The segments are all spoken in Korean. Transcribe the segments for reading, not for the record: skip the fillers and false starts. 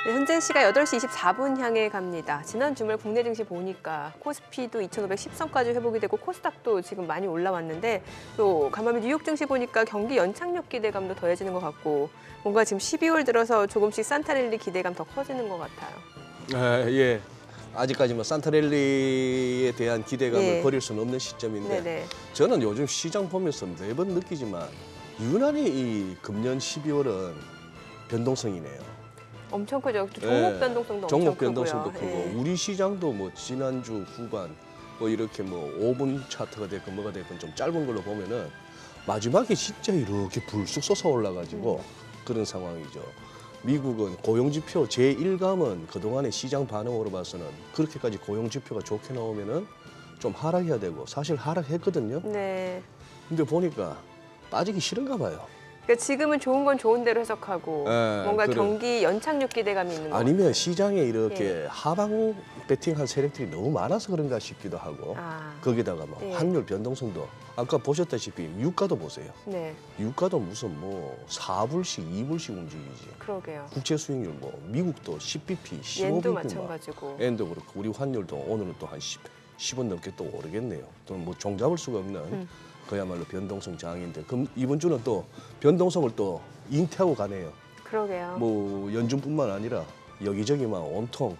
네, 현재 시각 8시 24분 향해 갑니다. 지난 주말 국내 증시 보니까 코스피도 2,510선까지 회복이 되고 코스닥도 지금 많이 올라왔는데 또 간밤에 뉴욕 증시 보니까 경기 연착륙 기대감도 더해지는 것 같고 뭔가 지금 12월 들어서 조금씩 산타랠리 기대감 더 커지는 것 같아요. 예. 아직까지 뭐 산타랠리에 대한 기대감을 예. 버릴 수는 없는 시점인데 네네. 저는 요즘 시장 보면서 매번 느끼지만 유난히 이 금년 12월은 변동성이네요. 엄청 크죠. 종목 예. 변동성도 종목 엄청 변동성도 크고요. 크고 예. 우리 시장도 뭐 지난주 후반 뭐 이렇게 뭐 5분 차트가 됐건 뭐가 됐건 좀 짧은 걸로 보면은 마지막에 진짜 이렇게 불쑥 솟아 올라가지고 그런 상황이죠. 미국은 고용지표 제1감은 그동안의 시장 반응으로 봐서는 그렇게까지 고용지표가 좋게 나오면은 좀 하락해야 되고 사실 하락했거든요. 네. 근데 보니까 빠지기 싫은가 봐요. 그러니까 지금은 좋은 건 좋은 대로 해석하고 예, 뭔가 그래. 경기 연착륙 기대감이 있는 거 아니면 시장에 이렇게 예. 하방 베팅한 세력들이 너무 많아서 그런가 싶기도 하고 아. 거기다가 뭐 예. 환율 변동성도 아까 보셨다시피 유가도 보세요. 네, 유가도 무슨 뭐 4불씩 2불씩 움직이지. 그러게요. 국채 수익률 뭐 미국도 10bp, 15bp 옌도 마찬가지고. 엔도 그렇고 우리 환율도 오늘은 또 한 10원 넘게 또 오르겠네요. 또 뭐 종잡을 수가 없는 그야말로 변동성 장인데 그럼 이번 주는 또 변동성을 또 잉태하고 가네요. 그러게요. 뭐 연준뿐만 아니라 여기저기 막 온통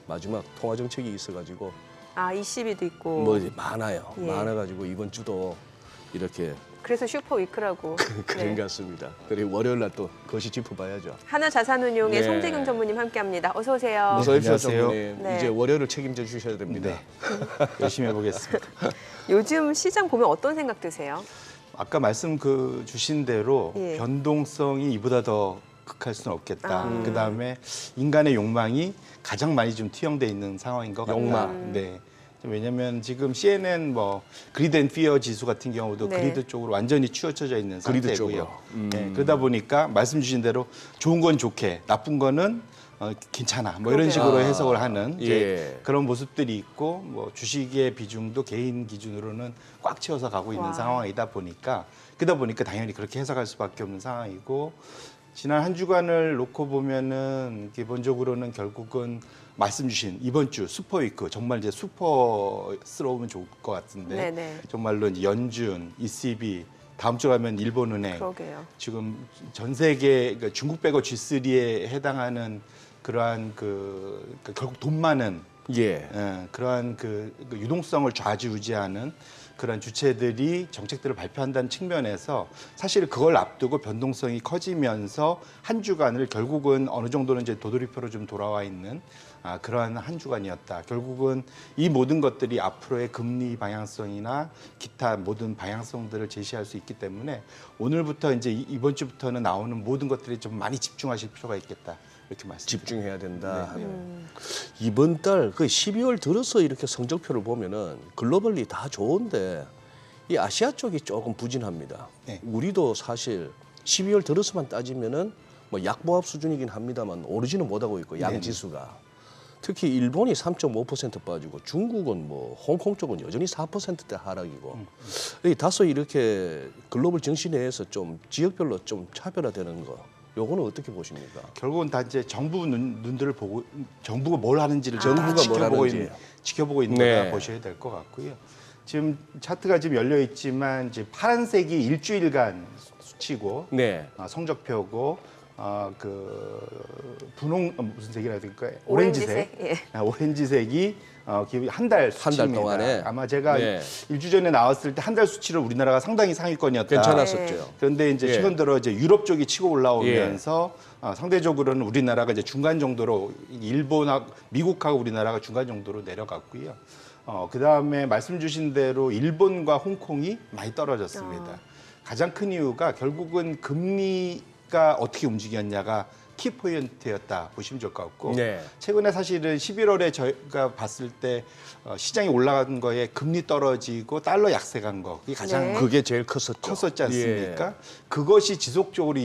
마지막 통화 정책이 있어가지고 아, ECB도 있고. 뭐 많아요. 예. 많아가지고 이번 주도 이렇게 그래서 슈퍼 위크라고. 그런 네. 것 같습니다. 그리고 월요일 날 또 그것이 짚어봐야죠. 하나자산운용의 네. 송재경 전무님 함께합니다. 어서 오세요. 어서 오십시오, 안녕하세요. 전무님. 네. 이제 월요일을 책임져 주셔야 됩니다. 네, 열심히 해보겠습니다. 요즘 시장 보면 어떤 생각 드세요? 아까 말씀 주신 대로 예. 변동성이 이보다 더 극할 수는 없겠다. 아. 그다음에 인간의 욕망이 가장 많이 좀 투영돼 있는 상황인 것 같다. 욕망. 네. 왜냐하면 지금 CNN 뭐 그리드 앤 피어 지수 같은 경우도 네. 그리드 쪽으로 완전히 치우쳐져 있는 그리드 상태고요. 쪽으로. 네, 그러다 보니까 말씀 주신 대로 좋은 건 좋게, 나쁜 거는 괜찮아. 뭐 이런 그러게요. 식으로 아. 해석을 하는 이제 예. 그런 모습들이 있고 뭐 주식의 비중도 개인 기준으로는 꽉 채워서 가고 있는 와. 상황이다 보니까 그러다 보니까 당연히 그렇게 해석할 수밖에 없는 상황이고 지난 한 주간을 놓고 보면은 기본적으로는 결국은 말씀 주신 이번 주 슈퍼위크 정말 이제 슈퍼스러우면 좋을 것 같은데 네네. 정말로 이제 연준, ECB 다음 주 가면 일본은행 그러게요. 지금 전 세계 그러니까 중국 빼고 G3에 해당하는 그러한 결국 돈 많은 예. 그러한 그 유동성을 좌지우지하는 그런 주체들이 정책들을 발표한다는 측면에서 사실 그걸 앞두고 변동성이 커지면서 한 주간을 결국은 어느 정도는 이제 도돌이표로 좀 돌아와 있는 그러한 한 주간이었다. 결국은 이 모든 것들이 앞으로의 금리 방향성이나 기타 모든 방향성들을 제시할 수 있기 때문에 오늘부터 이제 이번 주부터는 나오는 모든 것들이 좀 많이 집중하실 필요가 있겠다. 이렇게 말씀드립니다. 집중해야 된다. 네. 이번 달 그 12월 들어서 이렇게 성적표를 보면은 글로벌리 다 좋은데 이 아시아 쪽이 조금 부진합니다. 네. 우리도 사실 12월 들어서만 따지면은 뭐 약보합 수준이긴 합니다만 오르지는 못하고 있고 양 네네. 지수가 특히 일본이 3.5% 빠지고 중국은 뭐 홍콩 쪽은 여전히 4%대 하락이고 이 다소 이렇게 글로벌 증시 내에서 좀 지역별로 좀 차별화되는 거. 요거는 어떻게 보십니까? 결국은 다 이제 정부 눈들을 보고 정부가 뭘 하는지를 정부가 다 뭘 하는지. 지켜보고 있는 네. 거다 보셔야 될 것 같고요. 지금 차트가 지금 열려 있지만 이제 파란색이 일주일간 수치고 네. 성적표고 분홍 무슨 색이라 해야 될까요? 오렌지색? 예. 오렌지색이 한 달 수치입니다. 동안에? 아마 제가 네. 일주 전에 나왔을 때 한 달 수치로 우리나라가 상당히 상위권이었다. 괜찮았었죠. 그런데 이제 예. 최근 들어 이제 유럽 쪽이 치고 올라오면서 상대적으로는 우리나라가 이제 중간 정도로 일본하고 미국하고 우리나라가 중간 정도로 내려갔고요. 그 다음에 말씀 주신 대로 일본과 홍콩이 많이 떨어졌습니다. 가장 큰 이유가 결국은 금리가 어떻게 움직였냐가 키포인트였다 보시면 좋을 것 같고 네. 최근에 사실은 11월에 저희가 봤을 때 시장이 올라간 거에 금리 떨어지고 달러 약세간 거 그게 가장 네. 그게 제일 컸었죠. 컸었지 않습니까? 예. 그것이 지속적으로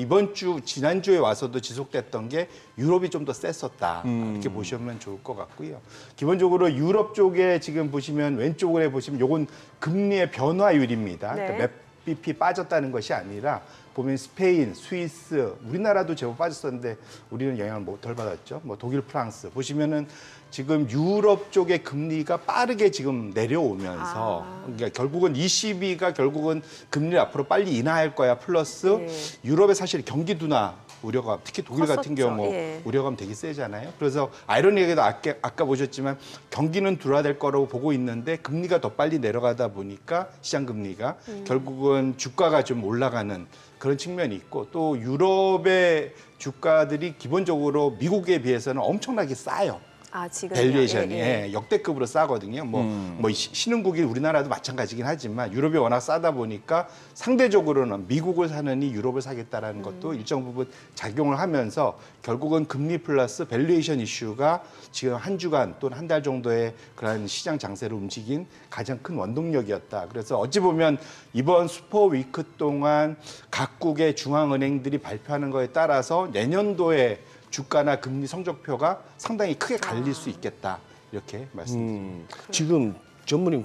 지난주에 와서도 지속됐던 게 유럽이 좀 더 셌었다. 이렇게 보시면 좋을 것 같고요. 기본적으로 유럽 쪽에 지금 보시면 왼쪽에 보시면 요건 금리의 변화율입니다. 네. 그러니까 몇 BP 빠졌다는 것이 아니라 보면 스페인, 스위스, 우리나라도 제법 빠졌었는데 우리는 영향을 덜 받았죠. 뭐 독일, 프랑스 보시면은 지금 유럽 쪽의 금리가 빠르게 지금 내려오면서 그러니까 결국은 ECB가 결국은 금리를 앞으로 빨리 인하할 거야. 플러스 예. 유럽의 사실 경기 둔화 우려감, 특히 독일 같은 컸었죠. 경우 예. 우려감 되게 세잖아요. 그래서 아이러니하게도 아까 보셨지만 경기는 둔화될 거라고 보고 있는데 금리가 더 빨리 내려가다 보니까 시장 금리가 결국은 주가가 좀 올라가는 그런 측면이 있고 또 유럽의 주가들이 기본적으로 미국에 비해서는 엄청나게 싸요. 아, 지금 밸류에이션이 역대급으로 싸거든요. 뭐 신흥국인 우리나라도 마찬가지긴 하지만 유럽이 워낙 싸다 보니까 상대적으로는 미국을 사느니 유럽을 사겠다라는 것도 일정 부분 작용을 하면서 결국은 금리 플러스 밸류에이션 이슈가 지금 한 주간 또는 한 달 정도의 그런 시장 장세를 움직인 가장 큰 원동력이었다. 그래서 어찌 보면 이번 슈퍼 위크 동안 각국의 중앙은행들이 발표하는 거에 따라서 내년도에 주가나 금리 성적표가 상당히 크게 갈릴 수 있겠다. 이렇게 말씀드립니다. 지금 전무님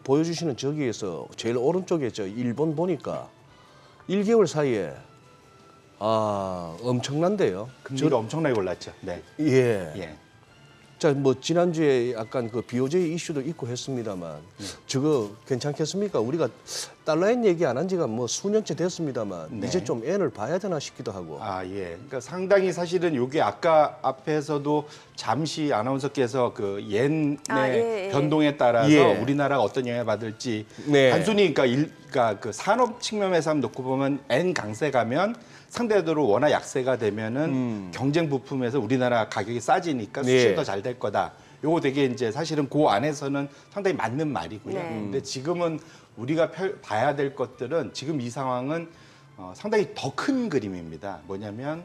보여주시는 저기에서 제일 오른쪽에 저 일본 보니까 1개월 사이에 엄청난데요. 금리가 엄청나게 올랐죠. 네. 예. 예. 자, 뭐 지난주에 약간 그 BOJ 이슈도 있고 했습니다만 저거 괜찮겠습니까? 우리가 달러엔 얘기 안 한 지가 뭐 수년째 됐습니다만 네. 이제 좀 애를 봐야 되나 싶기도 하고. 예. 그러니까 상당히 사실은 요게 아까 앞에서도 잠시 아나운서께서 그 옌의 변동에 따라서 예. 우리나라가 어떤 영향을 받을지 네. 단순히 그러니까 그 산업 측면에서 한번 놓고 보면 엔 강세 가면 상대적으로 워낙 약세가 되면은 경쟁 부품에서 우리나라 가격이 싸지니까 수출이 네. 더 잘 될 거다. 요거 되게 이제 사실은 그 안에서는 상당히 맞는 말이고요. 네. 근데 지금은 우리가 봐야 될 것들은 지금 이 상황은 상당히 더 큰 그림입니다. 뭐냐면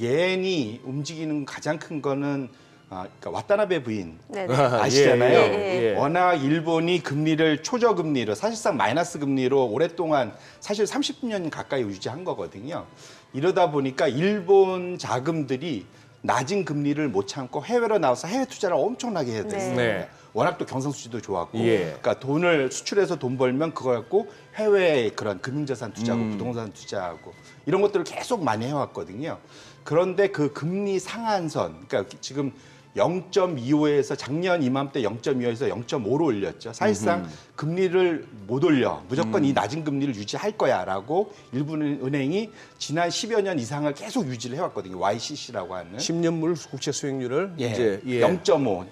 옌이 움직이는 가장 큰 거는 그러니까 와타나베 부인 네네. 아시잖아요. 예. 워낙 일본이 금리를 초저금리로 사실상 마이너스 금리로 오랫동안 사실 30년 가까이 유지한 거거든요. 이러다 보니까 일본 자금들이 낮은 금리를 못 참고 해외로 나와서 해외 투자를 엄청나게 해야 됐어요. 네. 워낙 또 경상수지도 좋았고, 예. 그러니까 돈을 수출해서 돈 벌면 그거 갖고 해외에 그런 금융자산 투자하고 부동산 투자하고 이런 것들을 계속 많이 해왔거든요. 그런데 그 금리 상한선, 그러니까 지금 0.25에서 작년 이맘때 0.25에서 0.5로 올렸죠. 사실상 금리를 못 올려. 무조건 이 낮은 금리를 유지할 거야라고 일부 은행이 지난 10여 년 이상을 계속 유지를 해왔거든요. YCC라고 하는. 10년물 국채 수익률을 예. 이제 0.5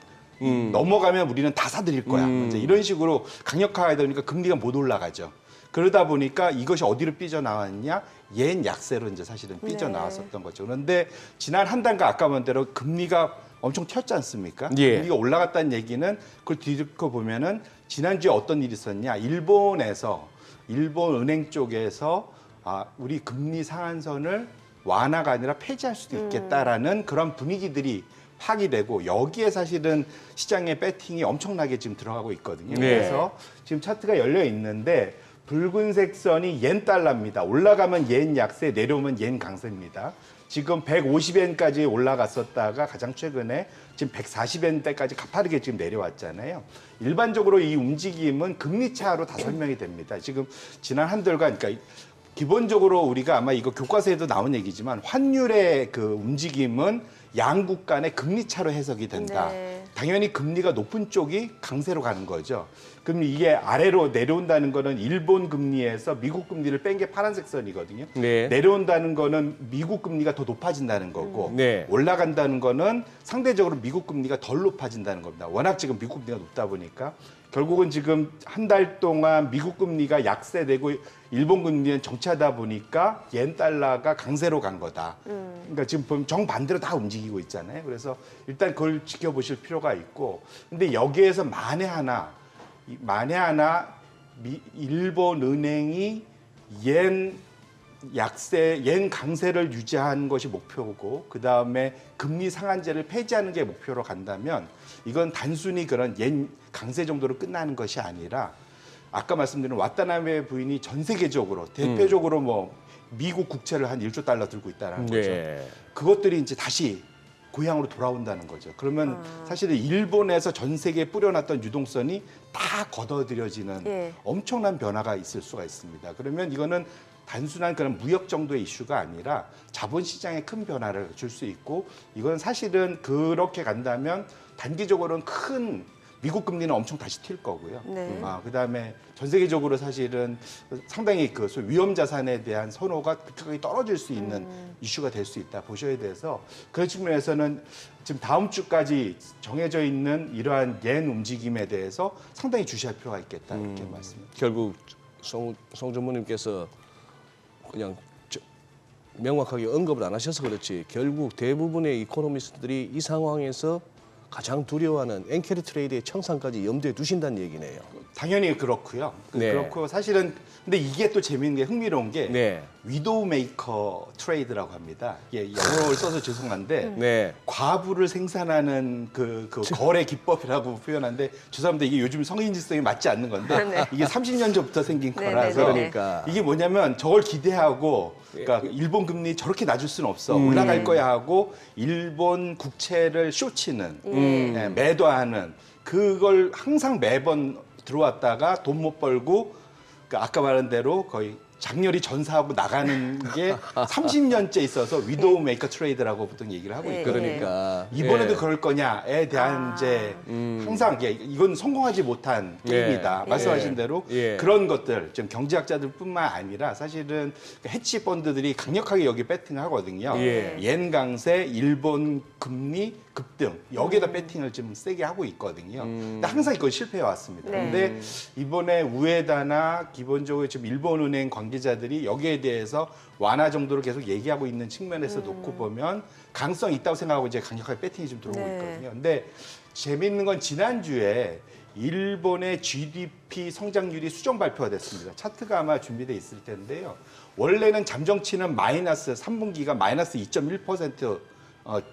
넘어가면 우리는 다 사드릴 거야. 이제 이런 식으로 강력하게 되니까 금리가 못 올라가죠. 그러다 보니까 이것이 어디로 삐져나왔냐? 옌 약세로 이제 사실은 삐져나왔었던 거죠. 그런데 지난 한 달간 아까 본 대로 금리가 엄청 튀었지 않습니까? 예. 금리가 올라갔다는 얘기는 그걸 뒤집고 보면은 지난주에 어떤 일이 있었냐? 일본 은행 쪽에서 우리 금리 상한선을 완화가 아니라 폐지할 수도 있겠다라는 그런 분위기들이 파기되고 여기에 사실은 시장의 배팅이 엄청나게 지금 들어가고 있거든요. 네. 그래서 지금 차트가 열려 있는데 붉은색 선이 옌 달러입니다. 올라가면 옌 약세, 내려오면 옌 강세입니다. 지금 150엔까지 올라갔었다가 가장 최근에 지금 140엔대까지 가파르게 지금 내려왔잖아요. 일반적으로 이 움직임은 금리 차로 다 설명이 됩니다. 지금 지난 한 달간 그러니까 기본적으로 우리가 아마 이거 교과서에도 나온 얘기지만 환율의 그 움직임은 양국 간의 금리 차로 해석이 된다. 네. 당연히 금리가 높은 쪽이 강세로 가는 거죠. 그럼 이게 아래로 내려온다는 거는 일본 금리에서 미국 금리를 뺀 게 파란색 선이거든요. 네. 내려온다는 거는 미국 금리가 더 높아진다는 거고 네. 올라간다는 거는 상대적으로 미국 금리가 덜 높아진다는 겁니다. 워낙 지금 미국 금리가 높다 보니까 결국은 지금 한 달 동안 미국 금리가 약세되고 일본 금리는 정체하다 보니까 옌 달러가 강세로 간 거다. 그러니까 지금 보면 정반대로 다 움직이고 있잖아요. 그래서 일단 그걸 지켜보실 필요가 있고 근데 여기에서 만에 하나 일본 은행이 옌 강세를 유지하는 것이 목표고 그다음에 금리 상한제를 폐지하는 게 목표로 간다면 이건 단순히 그런 옌 강세 정도로 끝나는 것이 아니라 아까 말씀드린 와타나베 부인이 전 세계적으로 대표적으로 뭐 미국 국채를 한 1조 달러 들고 있다는 거죠. 네. 그것들이 이제 다시 고향으로 돌아온다는 거죠. 그러면 사실은 일본에서 전 세계에 뿌려놨던 유동성이 다 걷어들여지는 예. 엄청난 변화가 있을 수가 있습니다. 그러면 이거는 단순한 그런 무역 정도의 이슈가 아니라 자본시장에 큰 변화를 줄 수 있고 이건 사실은 그렇게 간다면 단기적으로는 큰 미국 금리는 엄청 다시 튈 거고요. 네. 그다음에 전 세계적으로 사실은 상당히 그 소위 위험 자산에 대한 선호가 급격하게 떨어질 수 있는 이슈가 될 수 있다 보셔야 돼서 그런 측면에서는 지금 다음 주까지 정해져 있는 이러한 옌 움직임에 대해서 상당히 주시할 필요가 있겠다 이렇게 말씀드립니다. 결국 송 전무님께서 그냥 명확하게 언급을 안 하셔서 그렇지 결국 대부분의 이코노미스트들이 이 상황에서 가장 두려워하는 엔캐리 트레이드의 청산까지 염두에 두신다는 얘기네요. 당연히 그렇고요. 네. 그렇고 사실은 근데 이게 또 재미있는 게 흥미로운 게 네. 위도우 메이커 트레이드라고 합니다. 이게 영어를 써서 죄송한데 네. 과부를 생산하는 그 거래 기법이라고 표현하는데 죄송합니다. 이게 요즘 성인지성이 맞지 않는 건데 네. 이게 30년 전부터 생긴 네, 거라서 네, 네. 그러니까 이게 뭐냐면 저걸 기대하고 그러니까 일본 금리 저렇게 낮을 수는 없어 올라갈 거야 하고 일본 국채를 쇼치는 예, 매도하는 그걸 항상 매번 들어왔다가 돈 못 벌고 그 아까 말한 대로 거의 장렬히 전사하고 나가는 게 30년째 있어서 위도우 메이커 트레이드라고 보통 얘기를 하고 네. 있거든요. 그러니까 이번에도 예. 그럴 거냐에 대한 이제 항상 이건 성공하지 못한 게임이다. 예. 말씀하신 예. 대로 예. 그런 것들 좀 경제학자들뿐만 아니라 사실은 해치 펀드들이 강력하게 여기 배팅을 하거든요. 예. 옌 강세, 일본 금리 급등 여기에다 배팅을 좀 세게 하고 있거든요. 근데 항상 이건 실패해 왔습니다. 네. 근데 이번에 우에다나 기본적으로 지금 일본은행 관계자들이 여기에 대해서 완화 정도로 계속 얘기하고 있는 측면에서 놓고 보면 가능성이 있다고 생각하고 이제 강력하게 배팅이 좀 들어오고 네. 있거든요. 근데 재미있는 건 지난주에 일본의 GDP 성장률이 수정 발표가 됐습니다. 차트가 아마 준비돼 있을 텐데요. 원래는 잠정치는 마이너스 3분기가 마이너스 2.1%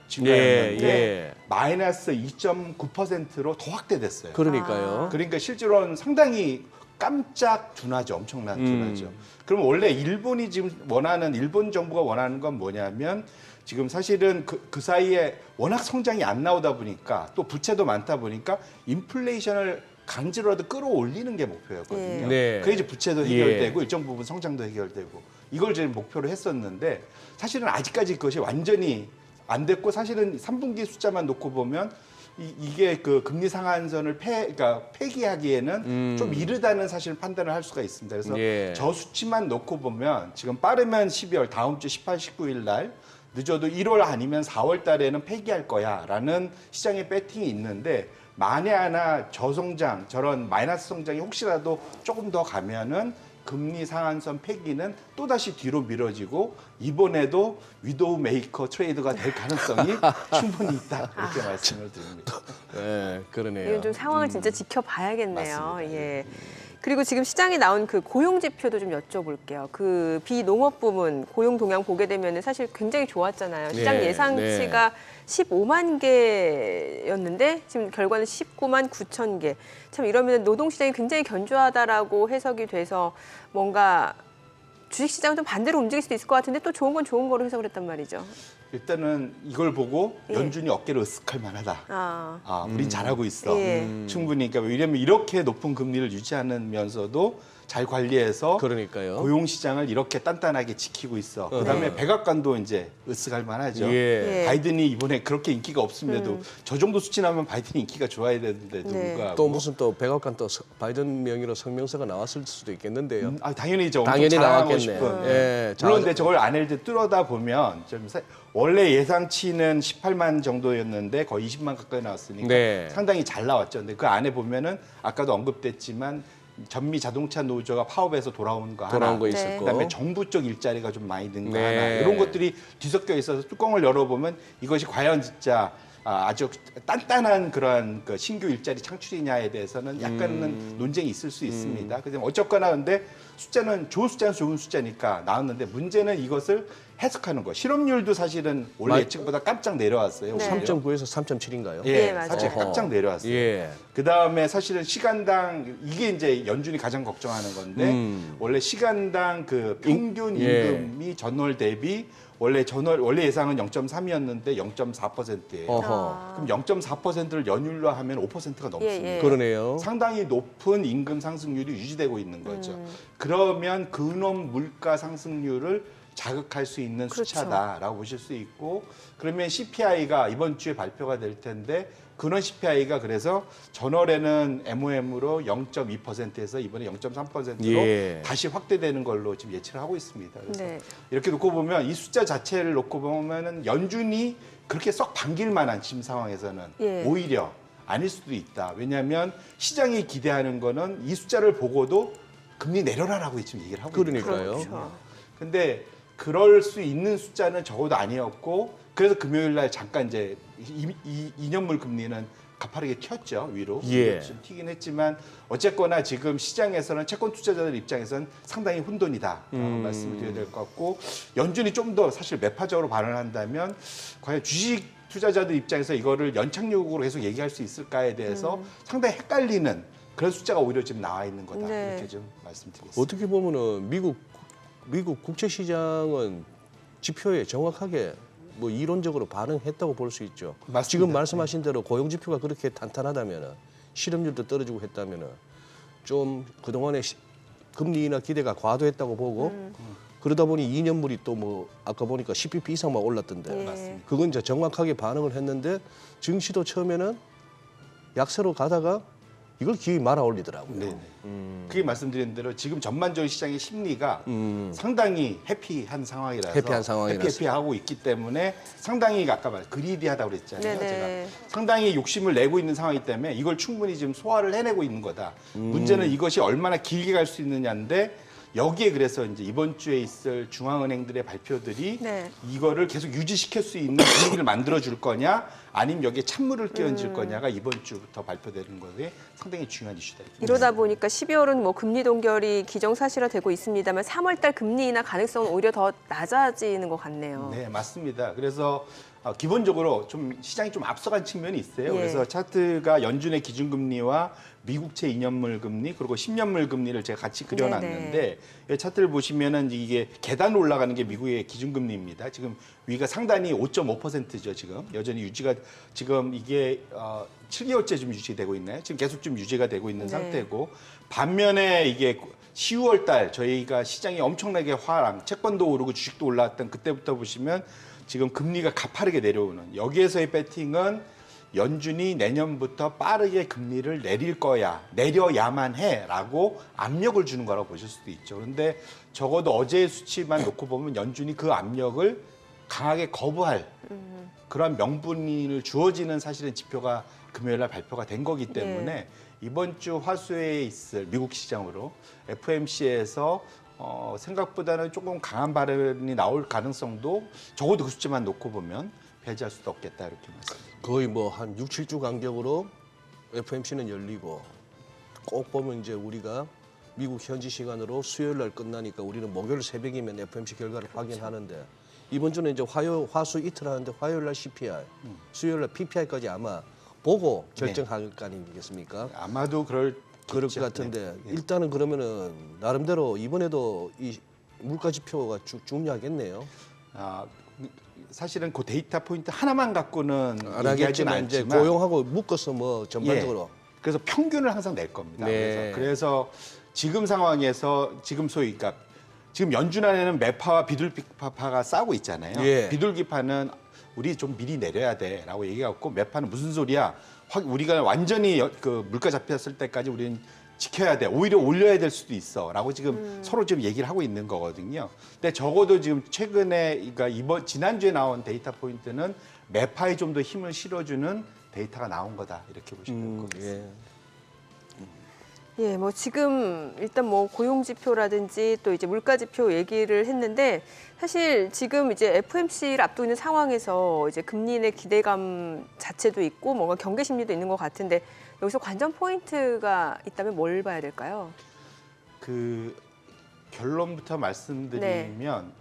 증가했는데 예. 마이너스 2.9%로 더 확대됐어요. 그러니까요. 그러니까 실제로는 상당히 깜짝 둔하죠. 엄청난 둔하죠. 그럼 원래 일본이 지금 원하는 일본 정부가 원하는 건 뭐냐면 지금 사실은 그 사이에 워낙 성장이 안 나오다 보니까 또 부채도 많다 보니까 인플레이션을 강제로라도 끌어올리는 게 목표였거든요. 예. 네. 그래 이제 부채도 해결되고 일정 부분 성장도 해결되고 이걸 이제 목표로 했었는데 사실은 아직까지 그것이 완전히 안 됐고 사실은 3분기 숫자만 놓고 보면 이게 그 금리 상한선을 그러니까 폐기하기에는 좀 이르다는 사실 판단을 할 수가 있습니다. 그래서 예. 저 수치만 놓고 보면 지금 빠르면 12월 다음 주 18, 19일 날 늦어도 1월 아니면 4월 달에는 폐기할 거야라는 시장의 배팅이 있는데 만에 하나 저성장 저런 마이너스 성장이 혹시라도 조금 더 가면은 금리 상한선 폐기는 또다시 뒤로 미뤄지고 이번에도 위도우 메이커 트레이드가 될 가능성이 충분히 있다 이렇게 말씀을 드립니다. 네, 그러네요. 이건 좀 상황을 진짜 지켜봐야겠네요. 맞습니다. 예. 그리고 지금 시장에 나온 그 고용 지표도 좀 여쭤볼게요. 그 비농업 부문 고용 동향 보게 되면 사실 굉장히 좋았잖아요. 시장 네, 예상치가 15만 개였는데 지금 결과는 19만 9천 개. 참 이러면 노동 시장이 굉장히 견조하다라고 해석이 돼서 뭔가 주식 시장은 좀 반대로 움직일 수도 있을 것 같은데 또 좋은 건 좋은 거로 해석을 했단 말이죠. 일단은 이걸 보고 예. 연준이 어깨를 으쓱할 만하다. 아, 우린 잘하고 있어. 예. 충분히. 그러니까 왜냐면 이렇게 높은 금리를 유지하면서도 잘 관리해서 그러니까요. 고용 시장을 이렇게 단단하게 지키고 있어. 그다음에 백악관도 이제 으쓱할 만하죠. 예. 예. 바이든이 이번에 그렇게 인기가 없음에도 저 정도 수치 나면 바이든 인기가 좋아야 되는데도 네. 불구하고 또 무슨 또 백악관 또 바이든 명의로 성명서가 나왔을 수도 있겠는데요. 당연히 저 엄청 당연히 자랑하고 나왔겠네. 싶은. 예, 물론 근데 저걸 안을 뚫어다 보면 원래 예상치는 18만 정도였는데 거의 20만 가까이 나왔으니까 네. 상당히 잘 나왔죠. 근데 그 안에 보면은 아까도 언급됐지만 전미 자동차 노조가 파업에서 돌아온 거 하나, 돌아온 거 네. 있을 거. 그다음에 정부 쪽 일자리가 좀 많이 든 거 네. 하나 이런 것들이 뒤섞여 있어서 뚜껑을 열어보면 이것이 과연 진짜 아주 단단한 그러한 그 신규 일자리 창출이냐에 대해서는 약간은 논쟁이 있을 수 있습니다. 그래서 어쨌거나 근데 숫자는 좋은 숫자는 좋은 숫자니까 나왔는데 문제는 이것을 해석하는 거. 실업률도 사실은 원래 맞- 예측보다 깜짝 내려왔어요. 네. 오히려. 3.9에서 3.7인가요? 예, 예, 맞아요. 사실 어허. 깜짝 내려왔어요. 예. 그 다음에 사실은 시간당 이게 이제 연준이 가장 걱정하는 건데 원래 시간당 그 평균 예. 임금이 전월 대비 원래 예상은 0.3이었는데 0.4%예요. 어허. 그럼 0.4%를 연율로 하면 5%가 넘습니다. 예. 그러네요. 상당히 높은 임금 상승률이 유지되고 있는 거죠. 그러면 근원 물가 상승률을 자극할 수 있는 그렇죠. 숫자다라고 보실 수 있고 그러면 CPI가 이번 주에 발표가 될 텐데 근원 CPI가 그래서 전월에는 MOM으로 0.2%에서 이번에 0.3%로 예. 다시 확대되는 걸로 지금 예측을 하고 있습니다. 그래서 네. 이렇게 놓고 보면 이 숫자 자체를 놓고 보면은 연준이 그렇게 썩 반길 만한 지금 상황에서는 예. 오히려 아닐 수도 있다. 왜냐하면 시장이 기대하는 거는 이 숫자를 보고도 금리 내려라라고 지금 얘기를 하고 있는 그러니까요. 거거든요. 그렇죠. 근데 그럴 수 있는 숫자는 적어도 아니었고 그래서 금요일 날 잠깐 이제 2년물 금리는 가파르게 튀었죠 위로. 예. 좀 튀긴 했지만 어쨌거나 지금 시장에서는 채권 투자자들 입장에서는 상당히 혼돈이다 말씀을 드려야 될 것 같고 연준이 좀 더 사실 매파적으로 반응을 한다면 과연 주식 투자자들 입장에서 이거를 연착륙으로 계속 얘기할 수 있을까에 대해서 상당히 헷갈리는 그런 숫자가 오히려 지금 나와 있는 거다 네. 이렇게 좀 말씀드리겠습니다. 어떻게 보면은 미국 국채 시장은 지표에 정확하게 뭐 이론적으로 반응했다고 볼 수 있죠. 맞습니다. 지금 말씀하신 대로 고용 지표가 그렇게 탄탄하다면은 실업률도 떨어지고 했다면은 좀 그동안에 금리 인하 기대가 과도했다고 보고 그러다 보니 2년물이 또 뭐 아까 보니까 10bp 이상만 올랐던데 예. 맞습니다. 그건 이제 정확하게 반응을 했는데 증시도 처음에는 약세로 가다가 이걸 기회 말아 올리더라고요. 네. 그게 말씀드린 대로 지금 전반적인 시장의 심리가 상당히 해피한 상황이라서 해피한 상황이라서. 해피하고 있기 때문에 상당히 아까 말 그리디하다고 그랬잖아요. 네네. 제가 상당히 욕심을 내고 있는 상황이기 때문에 이걸 충분히 지금 소화를 해내고 있는 거다. 문제는 이것이 얼마나 길게 갈 수 있느냐인데 여기에 그래서 이제 이번 주에 있을 중앙은행들의 발표들이 네. 이거를 계속 유지시킬 수 있는 분위기를 만들어 줄 거냐 아니면 여기에 찬물을 끼얹을 거냐가 이번 주부터 발표되는 것에 상당히 중요한 이슈다. 이렇게 이러다 보니까 12월은 뭐 금리 동결이 기정사실화되고 있습니다만 3월달 금리 인하 가능성은 오히려 더 낮아지는 것 같네요. 네, 맞습니다. 그래서 기본적으로 좀 시장이 좀 앞서간 측면이 있어요. 예. 그래서 차트가 연준의 기준금리와 미국채 2년물 금리 그리고 10년물 금리를 제가 같이 그려놨는데 이 차트를 보시면은 이게 계단 올라가는 게 미국의 기준금리입니다. 지금 위가 상단이 5.5%죠. 지금 여전히 유지가 지금 이게 7개월째 좀 유지되고 있나요? 지금 계속 좀 유지가 되고 있는 네. 상태고 반면에 이게 10월 달 저희가 시장이 엄청나게 화랑 채권도 오르고 주식도 올라왔던 그때부터 보시면 지금 금리가 가파르게 내려오는 여기에서의 배팅은 연준이 내년부터 빠르게 금리를 내릴 거야, 내려야만 해라고 압력을 주는 거라고 보실 수도 있죠. 그런데 적어도 어제의 수치만 놓고 보면 연준이 그 압력을 강하게 거부할 그런 명분을 주어지는 사실은 지표가 금요일 날 발표가 된 거기 때문에 이번 주 화수에 있을 미국 시장으로 FOMC에서 생각보다는 조금 강한 발언이 나올 가능성도 적어도 그 수치만 놓고 보면 배제할 수도 없겠다 이렇게 말씀드립니다. 거의 뭐 한 6, 7주 간격으로 FOMC는 열리고 꼭 보면 이제 우리가 미국 현지 시간으로 수요일 날 끝나니까 우리는 목요일 새벽이면 FOMC 결과를 확인하는데 이번 주는 이제 화수 이틀 하는데 화요일 날 CPI, 수요일 날 PPI까지 아마 보고 결정할 거 아니겠습니까? 아마도 그럴 것 같은데 일단은 그러면은 나름대로 이번에도 이 물가 지표가 중요하겠네요. 사실은 그 데이터 포인트 하나만 갖고는 안 얘기하지는 하겠지만 이제 않지만 고용하고 묶어서 뭐 전반적으로 그래서 평균을 항상 낼 겁니다. 네. 그래서 지금 상황에서 지금 소위 그러니까 지금 연준 안에는 매파와 비둘기파가 싸우고 있잖아요. 예. 비둘기파는 우리 좀 미리 내려야 돼라고 얘기하고 매파는 무슨 소리야? 우리가 완전히 그 물가 잡혔을 때까지 우리는 지켜야 돼. 오히려 올려야 될 수도 있어라고 지금 서로 지금 얘기를 하고 있는 거거든요. 근데 적어도 지금 최근에 그러니까 지난주에 나온 데이터 포인트는 매파에 좀 더 힘을 실어주는 데이터가 나온 거다. 이렇게 보시면 될 것 같습니다. 예, 뭐 지금 일단 뭐 고용 지표라든지 또 이제 물가 지표 얘기를 했는데 사실 지금 이제 FOMC를 앞두고 있는 상황에서 이제 금리 인하 기대감 자체도 있고 뭔가 경계 심리도 있는 것 같은데 여기서 관전 포인트가 있다면 뭘 봐야 될까요? 그 결론부터 말씀드리면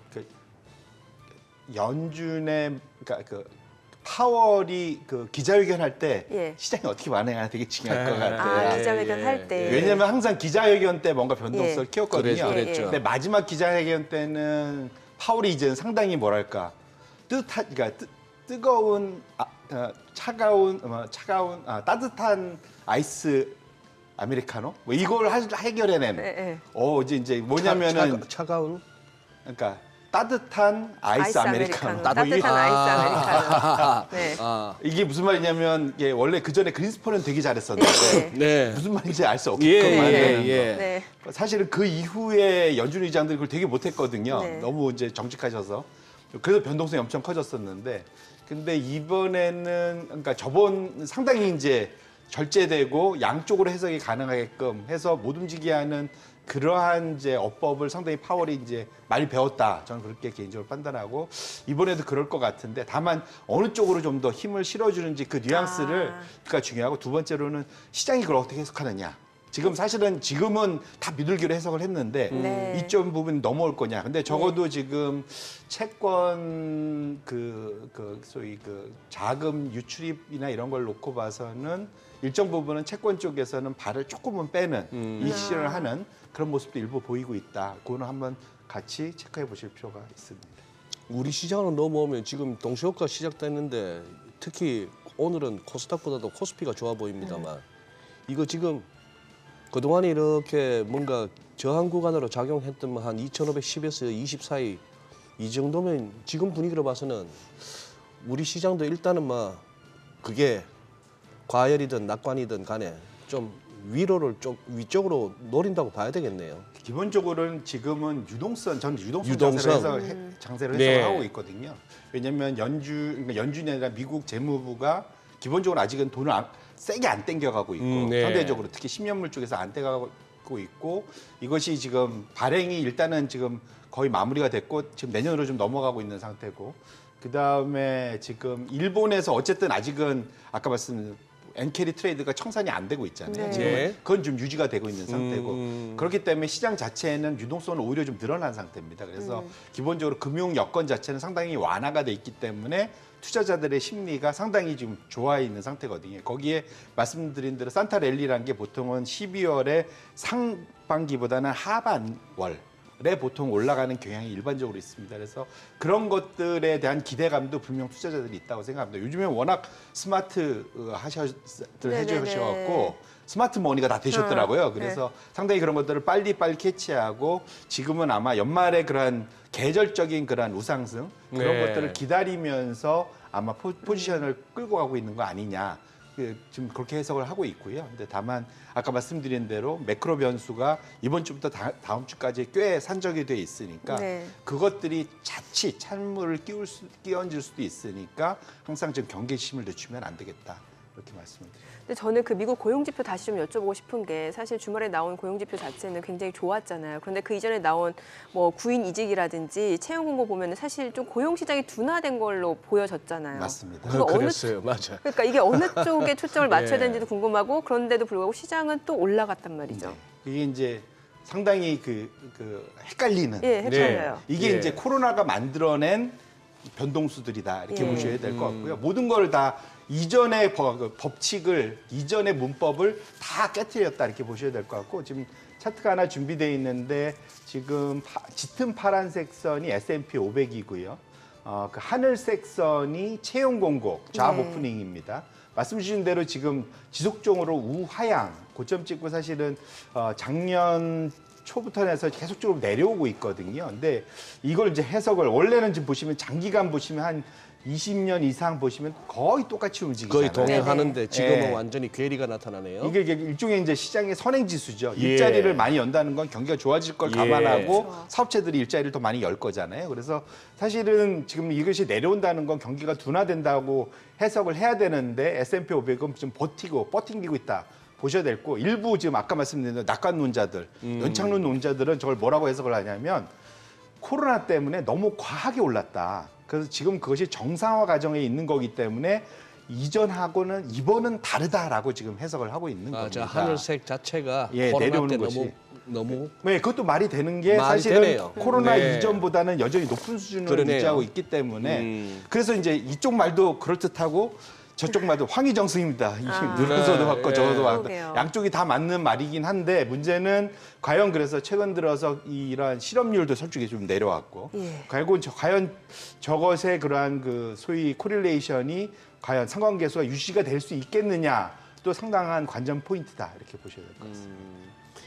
연준의 그러니까 그 파월이 그 기자회견 할 때 예. 시장이 어떻게 반응하냐 되게 중요할 것 예. 같아요. 아, 기자회견 할 때. 왜냐하면 항상 기자회견 때 뭔가 변동성을 예. 키웠거든요. 그랬죠. 근데 마지막 기자회견 때는 파월이 이제는 상당히 뭐랄까 뜨거운 차가운 따뜻한 아이스 아메리카노 뭐 이걸 해결해내는. 네, 이제 뭐냐면은 차가운 그러니까 따뜻한 아이스 아메리카노. 따뜻한 아이스 아메리카노. 네. 이게 무슨 말이냐면 이게 원래 그 전에 크리스퍼는 되게 잘했었는데 네. 무슨 말인지 알 수 예, 없게끔 만드는 거. 네. 사실은 그 이후에 연준 의장들이 그걸 되게 못했거든요. 네. 너무 이제 정직하셔서. 그래서 변동성이 엄청 커졌었는데, 근데 이번에는 그러니까 저번 상당히 이제 절제되고 양쪽으로 해석이 가능하게끔 해서 못 움직이게 하는 그러한 이제 어법을 상당히 파월이 이제 많이 배웠다. 저는 그렇게 개인적으로 판단하고 이번에도 그럴 것 같은데 다만 어느 쪽으로 좀 더 힘을 실어주는지 그 뉘앙스가 중요하고 두 번째로는 시장이 그걸 어떻게 해석하느냐. 지금은 다 비둘기로 해석을 했는데 네. 이점 부분 넘어올 거냐. 근데 적어도 지금 채권 소위 그 자금 유출입이나 이런 걸 놓고 봐서는 일정 부분은 채권 쪽에서는 발을 조금은 빼는 이 시전을 하는 그런 모습도 일부 보이고 있다. 그거는 한번 같이 체크해 보실 필요가 있습니다. 우리 시장으로 넘어오면 지금 동시효과 시작됐는데 특히 오늘은 코스닥보다도 코스피가 좋아 보입니다만 이거 지금 그동안에 이렇게 뭔가 저항 구간으로 작용했던 한 2,510에서 20 사이 이 정도면 지금 분위기로 봐서는 우리 시장도 일단은 뭐 그게 과열이든 낙관이든 간에 좀 위로를 좀 위쪽으로 노린다고 봐야 되겠네요. 기본적으로는 지금은 저는 유동성 유동성. 장세를 네. 해석하고 있거든요. 왜냐하면 연준이 아니라 미국 재무부가 기본적으로 아직은 돈을 세게 안 땡겨가고 있고 네. 상대적으로 특히 10년물 쪽에서 안 땡겨가고 있고 이것이 지금 발행이 일단은 지금 거의 마무리가 됐고 지금 내년으로 좀 넘어가고 있는 상태고 그다음에 지금 일본에서 어쨌든 아직은 아까 말씀드린 엔캐리 트레이드가 청산이 안 되고 있잖아요. 네. 지금은 네. 그건 좀 유지가 되고 있는 상태고 그렇기 때문에 시장 자체에는 유동성은 오히려 좀 늘어난 상태입니다. 그래서 기본적으로 금융 여건 자체는 상당히 완화가 돼 있기 때문에 투자자들의 심리가 상당히 지금 좋아 있는 상태거든요. 거기에 말씀드린 대로 산타 랠리라는 게 보통은 12월에 상반기보다는 하반월에 보통 올라가는 경향이 일반적으로 있습니다. 그래서 그런 것들에 대한 기대감도 분명 투자자들이 있다고 생각합니다. 요즘에 워낙 스마트 해주셔갖고 스마트 머니가 다 되셨더라고요. 그래서 상당히 그런 것들을 빨리빨리 캐치하고 지금은 아마 연말에 그러한 계절적인 그러한 우상승 그런 네. 것들을 기다리면서 아마 포지션을 끌고 가고 있는 거 아니냐. 지금 그렇게 해석을 하고 있고요. 근데 다만 아까 말씀드린 대로 매크로 변수가 이번 주부터 다음 주까지 꽤 산적이 돼 있으니까 네. 그것들이 자칫 찬물을 끼얹을 수도 있으니까 항상 좀 경계심을 늦추면 안 되겠다. 이렇게 말씀을 드립니다. 근데 저는 그 미국 고용지표 다시 좀 여쭤보고 싶은 게 사실 주말에 나온 고용지표 자체는 굉장히 좋았잖아요. 그런데 그 이전에 나온 뭐 구인 이직이라든지 채용 공고 보면 사실 좀 고용 시장이 둔화된 걸로 보여졌잖아요. 맞습니다. 그거 그랬어요. 맞아. 그러니까 이게 어느 쪽에 초점을 맞춰야 예. 되는지도 궁금하고 그런데도 불구하고 시장은 또 올라갔단 말이죠. 이게 이제 상당히 헷갈리는 예, 헷갈려요. 이게 예. 이제 코로나가 만들어낸 변동수들이다 이렇게 예. 보셔야 될 것 같고요. 모든 걸 다 이전의 법칙을 이전의 문법을 다 깨트렸다 이렇게 보셔야 될 것 같고 지금 차트가 하나 준비되어 있는데 지금 짙은 파란색 선이 S&P 500이고요. 그 하늘색 선이 채용 공고 잡 네. 오프닝입니다. 말씀 주신 대로 지금 지속적으로 우하향 고점 찍고 사실은 작년 초부터 해서 계속적으로 내려오고 있거든요. 근데 이걸 이제 해석을 원래는 지금 보시면 장기간 보시면 한 20년 이상 보시면 거의 똑같이 움직이잖아요. 거의 동행하는데 지금은 네. 완전히 괴리가 나타나네요. 이게 일종의 이제 시장의 선행지수죠. 예. 일자리를 많이 연다는 건 경기가 좋아질 걸 예. 감안하고 그렇죠. 사업체들이 일자리를 더 많이 열 거잖아요. 그래서 사실은 지금 이것이 내려온다는 건 경기가 둔화된다고 해석을 해야 되는데 S&P 500은 좀 버팅기고 있다. 보셔야 될 거. 일부 지금 아까 말씀드린 낙관론자들, 연착론론자들은 저걸 뭐라고 해석을 하냐면 코로나 때문에 너무 과하게 올랐다. 그래서 지금 그것이 정상화 과정에 있는 거기 때문에 이전하고는 이번은 다르다라고 지금 해석을 하고 있는 겁니다. 하늘색 자체가 예, 코로나 내려오는 때 것이. 너무 너무 네, 그것도 말이 되는 게 말이 사실은 되네요. 코로나 네. 이전보다는 여전히 높은 수준을 그러네요. 유지하고 있기 때문에 그래서 이제 이쪽 말도 그럴듯하고 저쪽 말도 황희정승입니다. 누구서도 받고 예. 저도 받고 그러게요. 양쪽이 다 맞는 말이긴 한데 문제는 과연 그래서 최근 들어서 이러한 실업률도 솔직히 좀 내려왔고 예. 과연 저것의 그러한 그 소위 코릴레이션이 과연 상관계수가 유지가 될 수 있겠느냐 또 상당한 관전 포인트다 이렇게 보셔야 될 것 같습니다.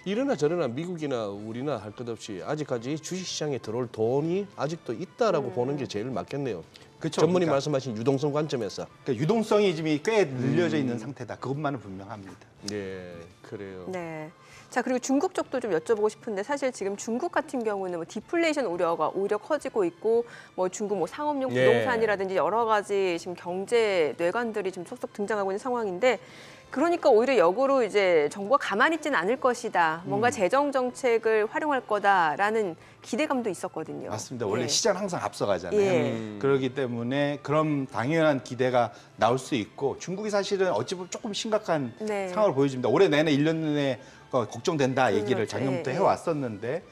이러나 저러나 미국이나 우리나 할 것 없이 아직까지 주식시장에 들어올 돈이 아직도 있다라고 보는 게 제일 맞겠네요. 그렇죠. 전문이 그러니까 말씀하신 유동성 관점에서. 그러니까 유동성이 지금 꽤 늘려져 있는 상태다. 그것만은 분명합니다. 네, 그래요. 네. 자, 그리고 중국 쪽도 좀 여쭤보고 싶은데 사실 지금 중국 같은 경우는 뭐 디플레이션 우려가 오히려 커지고 있고 뭐 중국 뭐 상업용 예. 부동산이라든지 여러 가지 지금 경제 뇌관들이 지금 속속 등장하고 있는 상황인데 그러니까 오히려 역으로 이제 정부가 가만히 있지는 않을 것이다. 뭔가 재정 정책을 활용할 거다라는 기대감도 있었거든요. 맞습니다. 원래 예. 시장 항상 앞서가잖아요. 예. 그렇기 때문에 그런 당연한 기대가 나올 수 있고 중국이 사실은 어찌 보면 조금 심각한 네. 상황을 보여줍니다. 올해 내내 1년 내내 걱정된다 얘기를 그렇죠. 작년부터 예, 예. 해왔었는데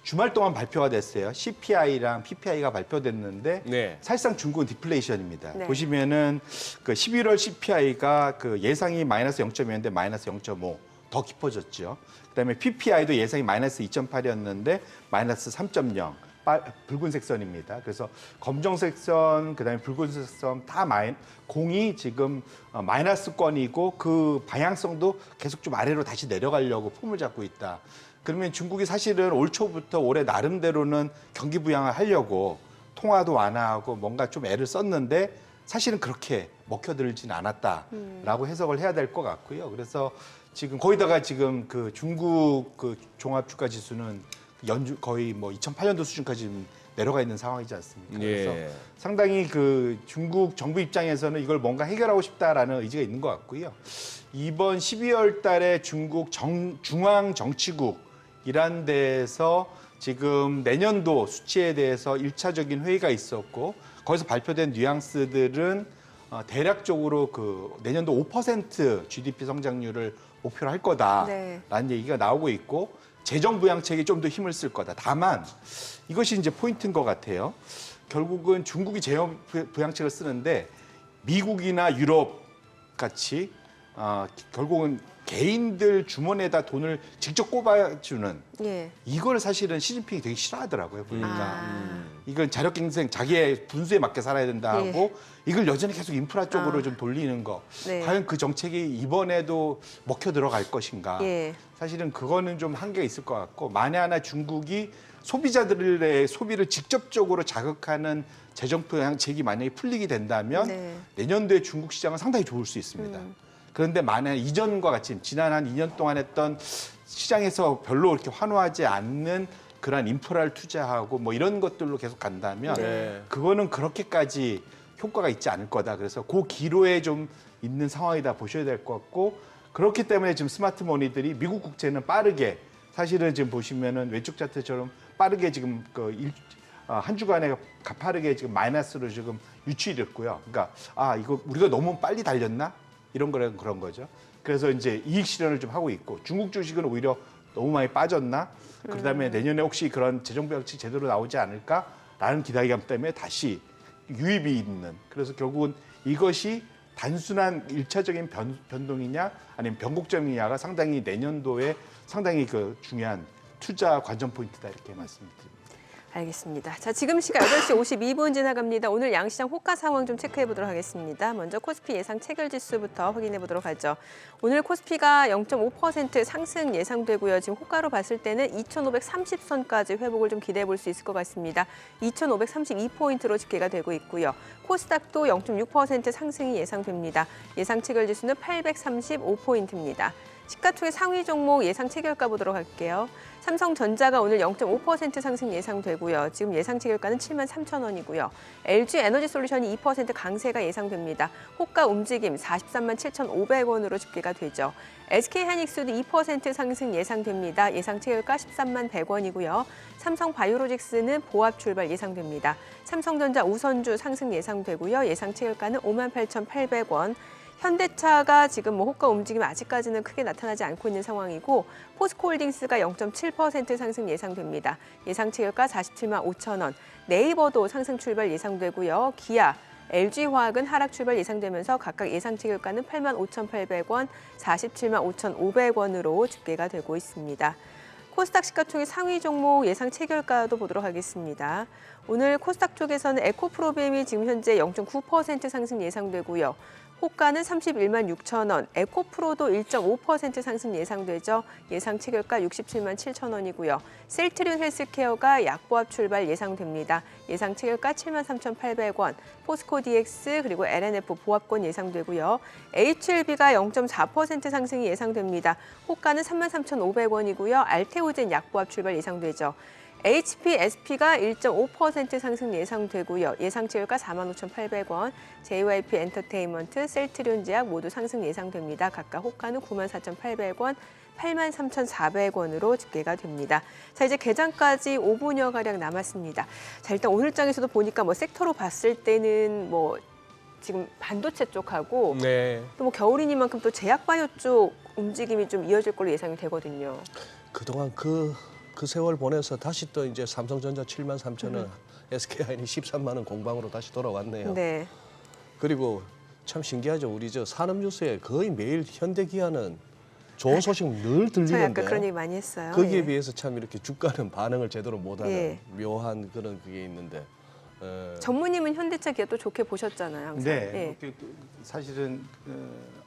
주말 동안 발표가 됐어요. CPI랑 PPI가 발표됐는데 네. 사실상 중국은 디플레이션입니다. 네. 보시면은 그 11월 CPI가 그 예상이 마이너스 0.2였는데 마이너스 0.5 더 깊어졌죠. 그다음에 PPI도 예상이 마이너스 2.8이었는데 마이너스 3.0. 붉은색 선입니다. 그래서 검정색 선, 그다음에 붉은색 선 다 공이 지금 마이너스권이고 그 방향성도 계속 좀 아래로 다시 내려가려고 폼을 잡고 있다. 그러면 중국이 사실은 올 초부터 올해 나름대로는 경기 부양을 하려고 통화도 완화하고 뭔가 좀 애를 썼는데 사실은 그렇게 먹혀들지는 않았다라고 해석을 해야 될 것 같고요. 그래서 지금 거기다가 지금 그 중국 그 종합주가 지수는 거의 뭐 2008년도 수준까지 지금 내려가 있는 상황이지 않습니까? 그래서 예. 상당히 그 중국 정부 입장에서는 이걸 뭔가 해결하고 싶다라는 의지가 있는 것 같고요. 이번 12월 달에 중국 중앙정치국이란 데에서 지금 내년도 수치에 대해서 1차적인 회의가 있었고 거기서 발표된 뉘앙스들은 대략적으로 그 내년도 5% GDP 성장률을 목표로 할 거다라는 네. 얘기가 나오고 있고 재정 부양책에 좀 더 힘을 쓸 거다. 다만 이것이 이제 포인트인 것 같아요. 결국은 중국이 재정 부양책을 쓰는데 미국이나 유럽 같이 결국은 개인들 주머니에다 돈을 직접 꼽아주는 예. 이걸 사실은 시진핑이 되게 싫어하더라고요. 보니까 아. 이건 자력갱생 자기의 분수에 맞게 살아야 된다 하고 이걸 여전히 계속 인프라 쪽으로 좀 돌리는 거. 네. 과연 그 정책이 이번에도 먹혀 들어갈 것인가. 예. 사실은 그거는 좀 한계가 있을 것 같고 만에 하나 중국이 소비자들의 소비를 직접적으로 자극하는 재정 부양책이 만약에 풀리게 된다면 네. 내년도에 중국 시장은 상당히 좋을 수 있습니다. 그런데 만약 이전과 같이 지난 한 2년 동안 했던 시장에서 별로 이렇게 환호하지 않는 그러한 인프라를 투자하고 뭐 이런 것들로 계속 간다면 네. 그거는 그렇게까지 효과가 있지 않을 거다. 그래서 그 기로에 좀 있는 상황이다 보셔야 될 것 같고 그렇기 때문에 지금 스마트머니들이 미국 국채는 빠르게 사실은 지금 보시면은 왼쪽 차트처럼 빠르게 지금 한 주간에 가파르게 지금 마이너스로 지금 유출됐고요. 그러니까 이거 우리가 너무 빨리 달렸나? 이런 그런 거죠. 그래서 이제 이익 실현을 좀 하고 있고 중국 주식은 오히려 너무 많이 빠졌나? 그다음에 내년에 혹시 그런 재정 부양책 제대로 나오지 않을까라는 기대감 때문에 다시 유입이 있는. 그래서 결국은 이것이 단순한 일차적인 변동이냐 아니면 변곡점이냐가 상당히 내년도에 상당히 그 중요한 투자 관전 포인트다 이렇게 말씀드립니다. 알겠습니다. 자, 지금 시각 8시 52분 지나갑니다. 오늘 양시장 호가 상황 좀 체크해 보도록 하겠습니다. 먼저 코스피 예상 체결 지수부터 확인해 보도록 하죠. 오늘 코스피가 0.5% 상승 예상되고요. 지금 호가로 봤을 때는 2,530선까지 회복을 좀 기대해 볼 수 있을 것 같습니다. 2,532포인트로 집계가 되고 있고요. 코스닥도 0.6% 상승이 예상됩니다. 예상 체결 지수는 835포인트입니다. 시가총액 상위 종목 예상 체결가 보도록 할게요. 삼성전자가 오늘 0.5% 상승 예상되고요. 지금 예상 체결가는 73,000원이고요. LG에너지솔루션이 2% 강세가 예상됩니다. 호가 움직임 43만 7,500원으로 집계가 되죠. SK하이닉스도 2% 상승 예상됩니다. 예상 체결가 13만 100원이고요. 삼성바이오로직스는 보합 출발 예상됩니다. 삼성전자 우선주 상승 예상되고요. 예상 체결가는 58,800원. 현대차가 지금 뭐 호가 움직임이 아직까지는 크게 나타나지 않고 있는 상황이고 포스코홀딩스가 0.7% 상승 예상됩니다. 예상 체결가 47만 5천 원. 네이버도 상승 출발 예상되고요. 기아, LG화학은 하락 출발 예상되면서 각각 예상 체결가는 8만 5,800원, 47만 5,500원으로 집계가 되고 있습니다. 코스닥 시가총액 상위 종목 예상 체결가도 보도록 하겠습니다. 오늘 코스닥 쪽에서는 에코프로비엠이 지금 현재 0.9% 상승 예상되고요. 호가는 31만 6천 원, 에코프로도 1.5% 상승 예상되죠. 예상 체결가 67만 7천 원이고요. 셀트리온 헬스케어가 약보합 출발 예상됩니다. 예상 체결가 7만 3,800원, 포스코 DX 그리고 LNF 보합권 예상되고요. HLB가 0.4% 상승이 예상됩니다. 호가는 3만 3,500원이고요. 알테오젠 약보합 출발 예상되죠. HP, SP가 1.5% 상승 예상되고요. 예상 체결가 45,800원, JYP 엔터테인먼트, 셀트리온 제약 모두 상승 예상됩니다. 각각 호가는 94,800원, 83,400원으로 집계가 됩니다. 자, 이제 개장까지 5분여가량 남았습니다. 자, 일단 오늘 장에서도 보니까 뭐 섹터로 봤을 때는 뭐 지금 반도체 쪽하고 네. 또 뭐 겨울이니만큼 또 제약바이오 쪽 움직임이 좀 이어질 걸로 예상이 되거든요. 그동안 그 세월 보내서 다시 또 이제 삼성전자 7만 3천 원, SK하이닉 13만 원 공방으로 다시 돌아왔네요. 네. 그리고 참 신기하죠. 우리 저 산업뉴스에 거의 매일 현대기아는 좋은 소식 늘 저희 아까 들리는데 그런 얘기 많이 했어요. 거기에 예. 비해서 참 이렇게 주가는 반응을 제대로 못하는 예. 묘한 그런 그게 있는데. 전무님은 현대차 기아 또 좋게 보셨잖아요. 항상. 네, 예. 사실은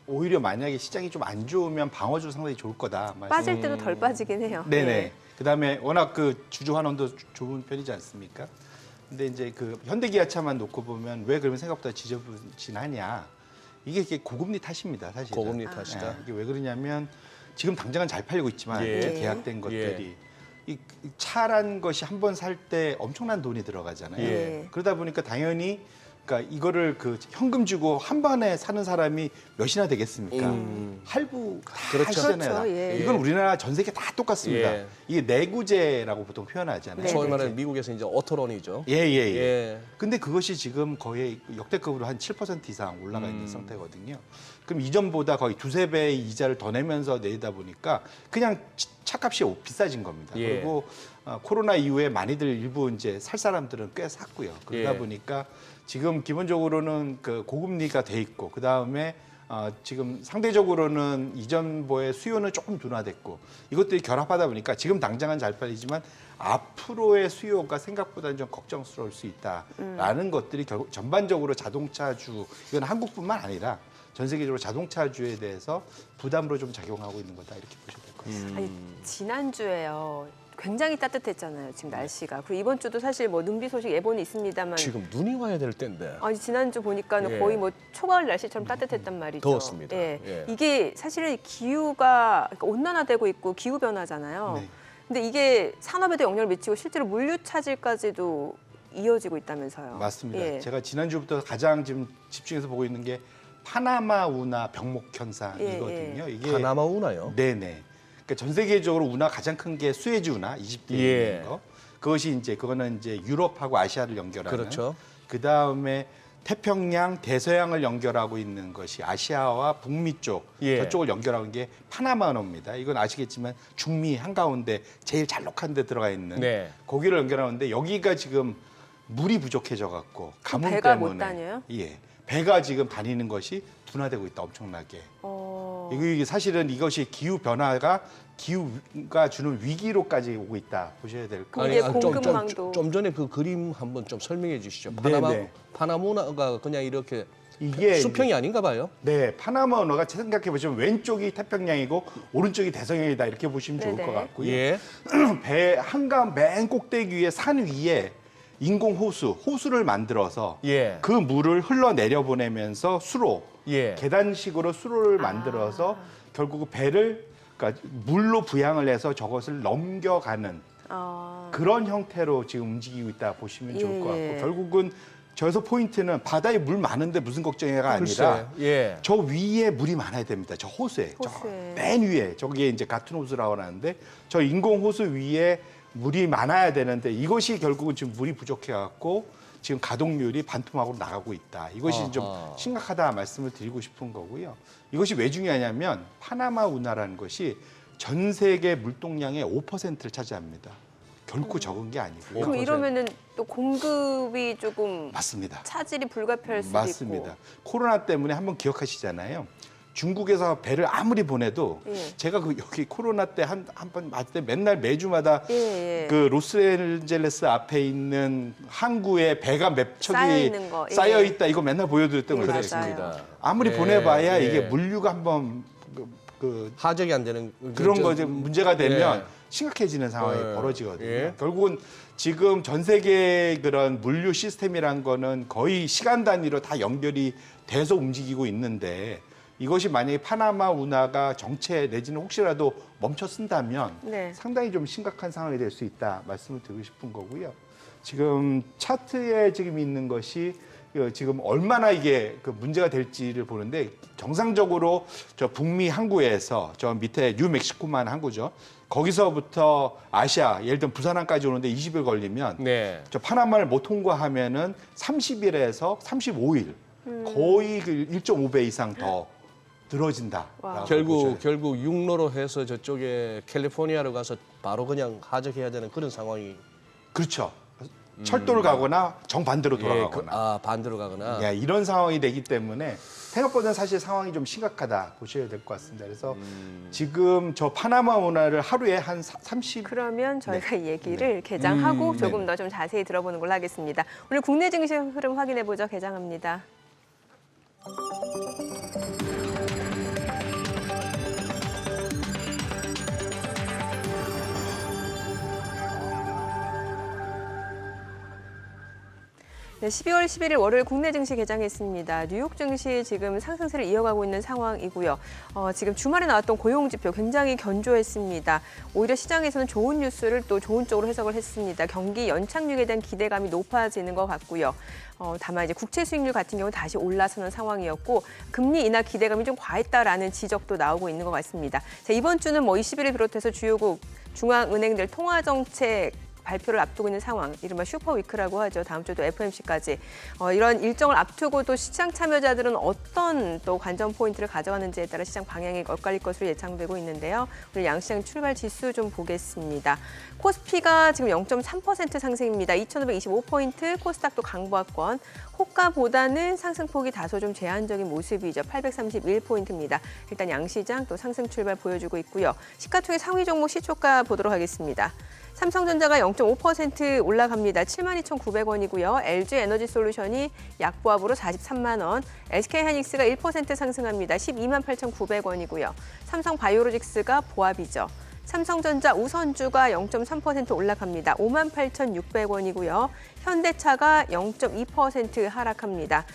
오히려 만약에 시장이 좀 안 좋으면 방어주 상당히 좋을 거다. 빠질 때도 덜 빠지긴 해요. 네네. 예. 그다음에 워낙 그 주주 환원도 좋은 편이지 않습니까? 근데 이제 그 현대기아차만 놓고 보면 왜 그러면 생각보다 지저분하냐? 이게 고금리 탓입니다, 사실은. 고금리 탓이다. 이게 왜 그러냐면 지금 당장은 잘 팔리고 있지만 예. 이제 계약된 것들이 이 차란 것이 한 번 살 때 엄청난 돈이 들어가잖아요. 예. 그러다 보니까 당연히 그러니까 이거를 그 현금 주고 한 번에 사는 사람이 몇이나 되겠습니까? 할부 다 그렇죠. 하시잖아요. 그렇죠, 예. 이건 우리나라 전 세계 다 똑같습니다. 예. 이게 내구재라고 보통 표현하잖아요. 네. 소위 말하는 미국에서 이제 오토론이죠. 예. 근데 그것이 지금 거의 역대급으로 한 7% 이상 올라가 있는 상태거든요. 그럼 이전보다 거의 두세 배의 이자를 더 내면서 내다 보니까 그냥 차값이 비싸진 겁니다. 예. 그리고 코로나 이후에 많이들 일부 이제 살 사람들은 꽤 샀고요. 그러다 예. 보니까 지금 기본적으로는 그 고금리가 돼 있고 그 다음에 지금 상대적으로는 이전보의 수요는 조금 둔화됐고 이것들이 결합하다 보니까 지금 당장은 잘 팔리지만 앞으로의 수요가 생각보다는 좀 걱정스러울 수 있다라는 것들이 결국 전반적으로 자동차주 이건 한국뿐만 아니라 전 세계적으로 자동차주에 대해서 부담으로 좀 작용하고 있는 거다 이렇게 보셔도 될 것 같습니다. 아니, 지난주에요. 굉장히 따뜻했잖아요. 지금 날씨가. 그리고 이번 주도 사실 뭐 눈비 소식 예보는 있습니다만 지금 눈이 와야 될 때인데. 아니 지난주 보니까는 예. 거의 뭐 초가을 날씨처럼 따뜻했단 말이죠. 더웠습니다. 예. 예. 이게 사실은 기후가 그러니까 온난화되고 있고 기후 변화잖아요. 네. 근데 이게 산업에도 영향을 미치고 실제로 물류 차질까지도 이어지고 있다면서요. 맞습니다. 예. 제가 지난주부터 가장 지금 집중해서 보고 있는 게 파나마 운하 병목 현상이거든요. 예, 이게 파나마 운하요? 네네. 그러니까 전 세계적으로 운하 가장 큰 게 수에즈 운하, 이집트에 예. 있는 거. 그거는 이제 유럽하고 아시아를 연결하는. 그렇죠. 그 다음에 태평양, 대서양을 연결하고 있는 것이 아시아와 북미 쪽 예. 저쪽을 연결하고 있는 게 파나마 운하입니다. 이건 아시겠지만 중미 한가운데 제일 잘록한 데 들어가 있는 네. 거기를 연결하는데 여기가 지금 물이 부족해져 갖고 가뭄 배가 때문에 못 다녀요? 예. 배가 지금 다니는 것이 둔화되고 있다 엄청나게. 이게 사실은 이것이 기후 변화가 기후가 주는 위기로까지 오고 있다 보셔야 될 것 이게 같아요. 공급망도. 좀 전에 그 그림 한번 좀 설명해 주시죠. 네. 파나마 운하가 그냥 이렇게 이게 수평이 아닌가 봐요. 네, 파나마 운하가 생각해 보시면 왼쪽이 태평양이고 오른쪽이 대서양이다 이렇게 보시면 좋을 네네. 것 같고요. 예. 배 한강 맨 꼭대기 위에 산 위에 인공 호수를 만들어서 예. 그 물을 흘러내려 보내면서 수로 예. 계단식으로 수로를 만들어서 결국 배를 그러니까 물로 부양을 해서 저것을 넘겨가는 그런 형태로 지금 움직이고 있다 보시면 좋을 것 예. 같고 결국은 저기서 포인트는 바다에 물 많은데 무슨 걱정이가 아니라 글쎄, 예. 저 위에 물이 많아야 됩니다. 저 호수에. 저 호수에. 맨 위에. 저기에 이제 같은 호수라고 하는데 저 인공 호수 위에 물이 많아야 되는데 이것이 결국은 지금 물이 부족해 갖고 지금 가동률이 반토막으로 나가고 있다. 이것이 아하. 좀 심각하다 말씀을 드리고 싶은 거고요. 이것이 왜 중요하냐면 파나마 운하라는 것이 전 세계 물동량의 5%를 차지합니다. 결코 적은 게 아니고요. 그럼 이러면은 또 공급이 조금 맞습니다. 차질이 불가피할 수도 맞습니다. 있고. 코로나 때문에 한번 기억하시잖아요. 중국에서 배를 아무리 보내도 예. 제가 그 여기 코로나 때 한 번 맞을 때 맨날 매주마다 예, 예. 그 로스앤젤레스 앞에 있는 항구에 배가 몇 척이 쌓여 있는 거, 예. 쌓여 있다 이거 맨날 보여드렸던 예, 거죠. 맞아요. 그렇습니다. 아무리 예, 보내봐야 예. 이게 물류가 한번 그 하적이 안 되는 그런 거 좀 문제가 되면 예. 심각해지는 상황이 예. 벌어지거든요. 예. 결국은 지금 전 세계 그런 물류 시스템이란 거는 거의 시간 단위로 다 연결이 돼서 움직이고 있는데 이것이 만약에 파나마 운하가 정체 내지는 혹시라도 멈춰쓴다면 네. 상당히 좀 심각한 상황이 될 수 있다 말씀을 드리고 싶은 거고요. 지금 차트에 지금 있는 것이 지금 얼마나 이게 그 문제가 될지를 보는데 정상적으로 저 북미 항구에서 저 밑에 뉴멕시코만 항구죠. 거기서부터 아시아, 예를 들면 부산항까지 오는데 20일 걸리면 네. 저 파나마를 못 통과하면은 30일에서 35일 거의 그 1.5배 이상 더 늘어진다. 와. 결국 육로로 해서 저쪽에 캘리포니아로 가서 바로 그냥 하적해야 되는 그런 상황이 그렇죠. 철도를 가거나 정반대로 돌아가거나 반대로 가거나 예, 이런 상황이 되기 때문에 생각보다는 사실 상황이 좀 심각하다 보셔야 될 것 같습니다. 그래서 지금 저 파나마 운하를 하루에 한 30. 그러면 저희가 이 얘기를 개장하고 조금 더 좀 자세히 들어보는 걸로 하겠습니다. 오늘 국내 증시 흐름 확인해 보죠. 개장합니다. 네, 12월 11일 월요일 국내 증시 개장했습니다. 뉴욕 증시 지금 상승세를 이어가고 있는 상황이고요. 지금 주말에 나왔던 고용지표 굉장히 견조했습니다. 오히려 시장에서는 좋은 뉴스를 또 좋은 쪽으로 해석을 했습니다. 경기 연착륙에 대한 기대감이 높아지는 것 같고요. 다만 이제 국채 수익률 같은 경우는 다시 올라서는 상황이었고 금리 인하 기대감이 좀 과했다라는 지적도 나오고 있는 것 같습니다. 자, 이번 주는 20일을 비롯해서 주요국 중앙은행들 통화정책 발표를 앞두고 있는 상황, 이른바 슈퍼위크라고 하죠. 다음 주도 FOMC까지. 이런 일정을 앞두고도 시장 참여자들은 어떤 또 관전 포인트를 가져가는지에 따라 시장 방향이 엇갈릴 것으로 예상되고 있는데요. 오늘 양시장 출발 지수 좀 보겠습니다. 코스피가 지금 0.3% 상승입니다. 2,525포인트, 코스닥도 강보합권. 호가보다는 상승폭이 다소 좀 제한적인 모습이죠. 831포인트입니다. 일단 양시장 또 상승 출발 보여주고 있고요. 시가총액 상위 종목 시초가 보도록 하겠습니다. 삼성전자가 0.5% 올라갑니다. 72,900원이고요. LG에너지솔루션이 약보합으로 43만 원, SK하이닉스가 1% 상승합니다. 128,900원이고요. 삼성바이오로직스가 보합이죠. 삼성전자 우선주가 0.3% 올라갑니다. 58,600원이고요. 현대차가 0.2% 하락합니다.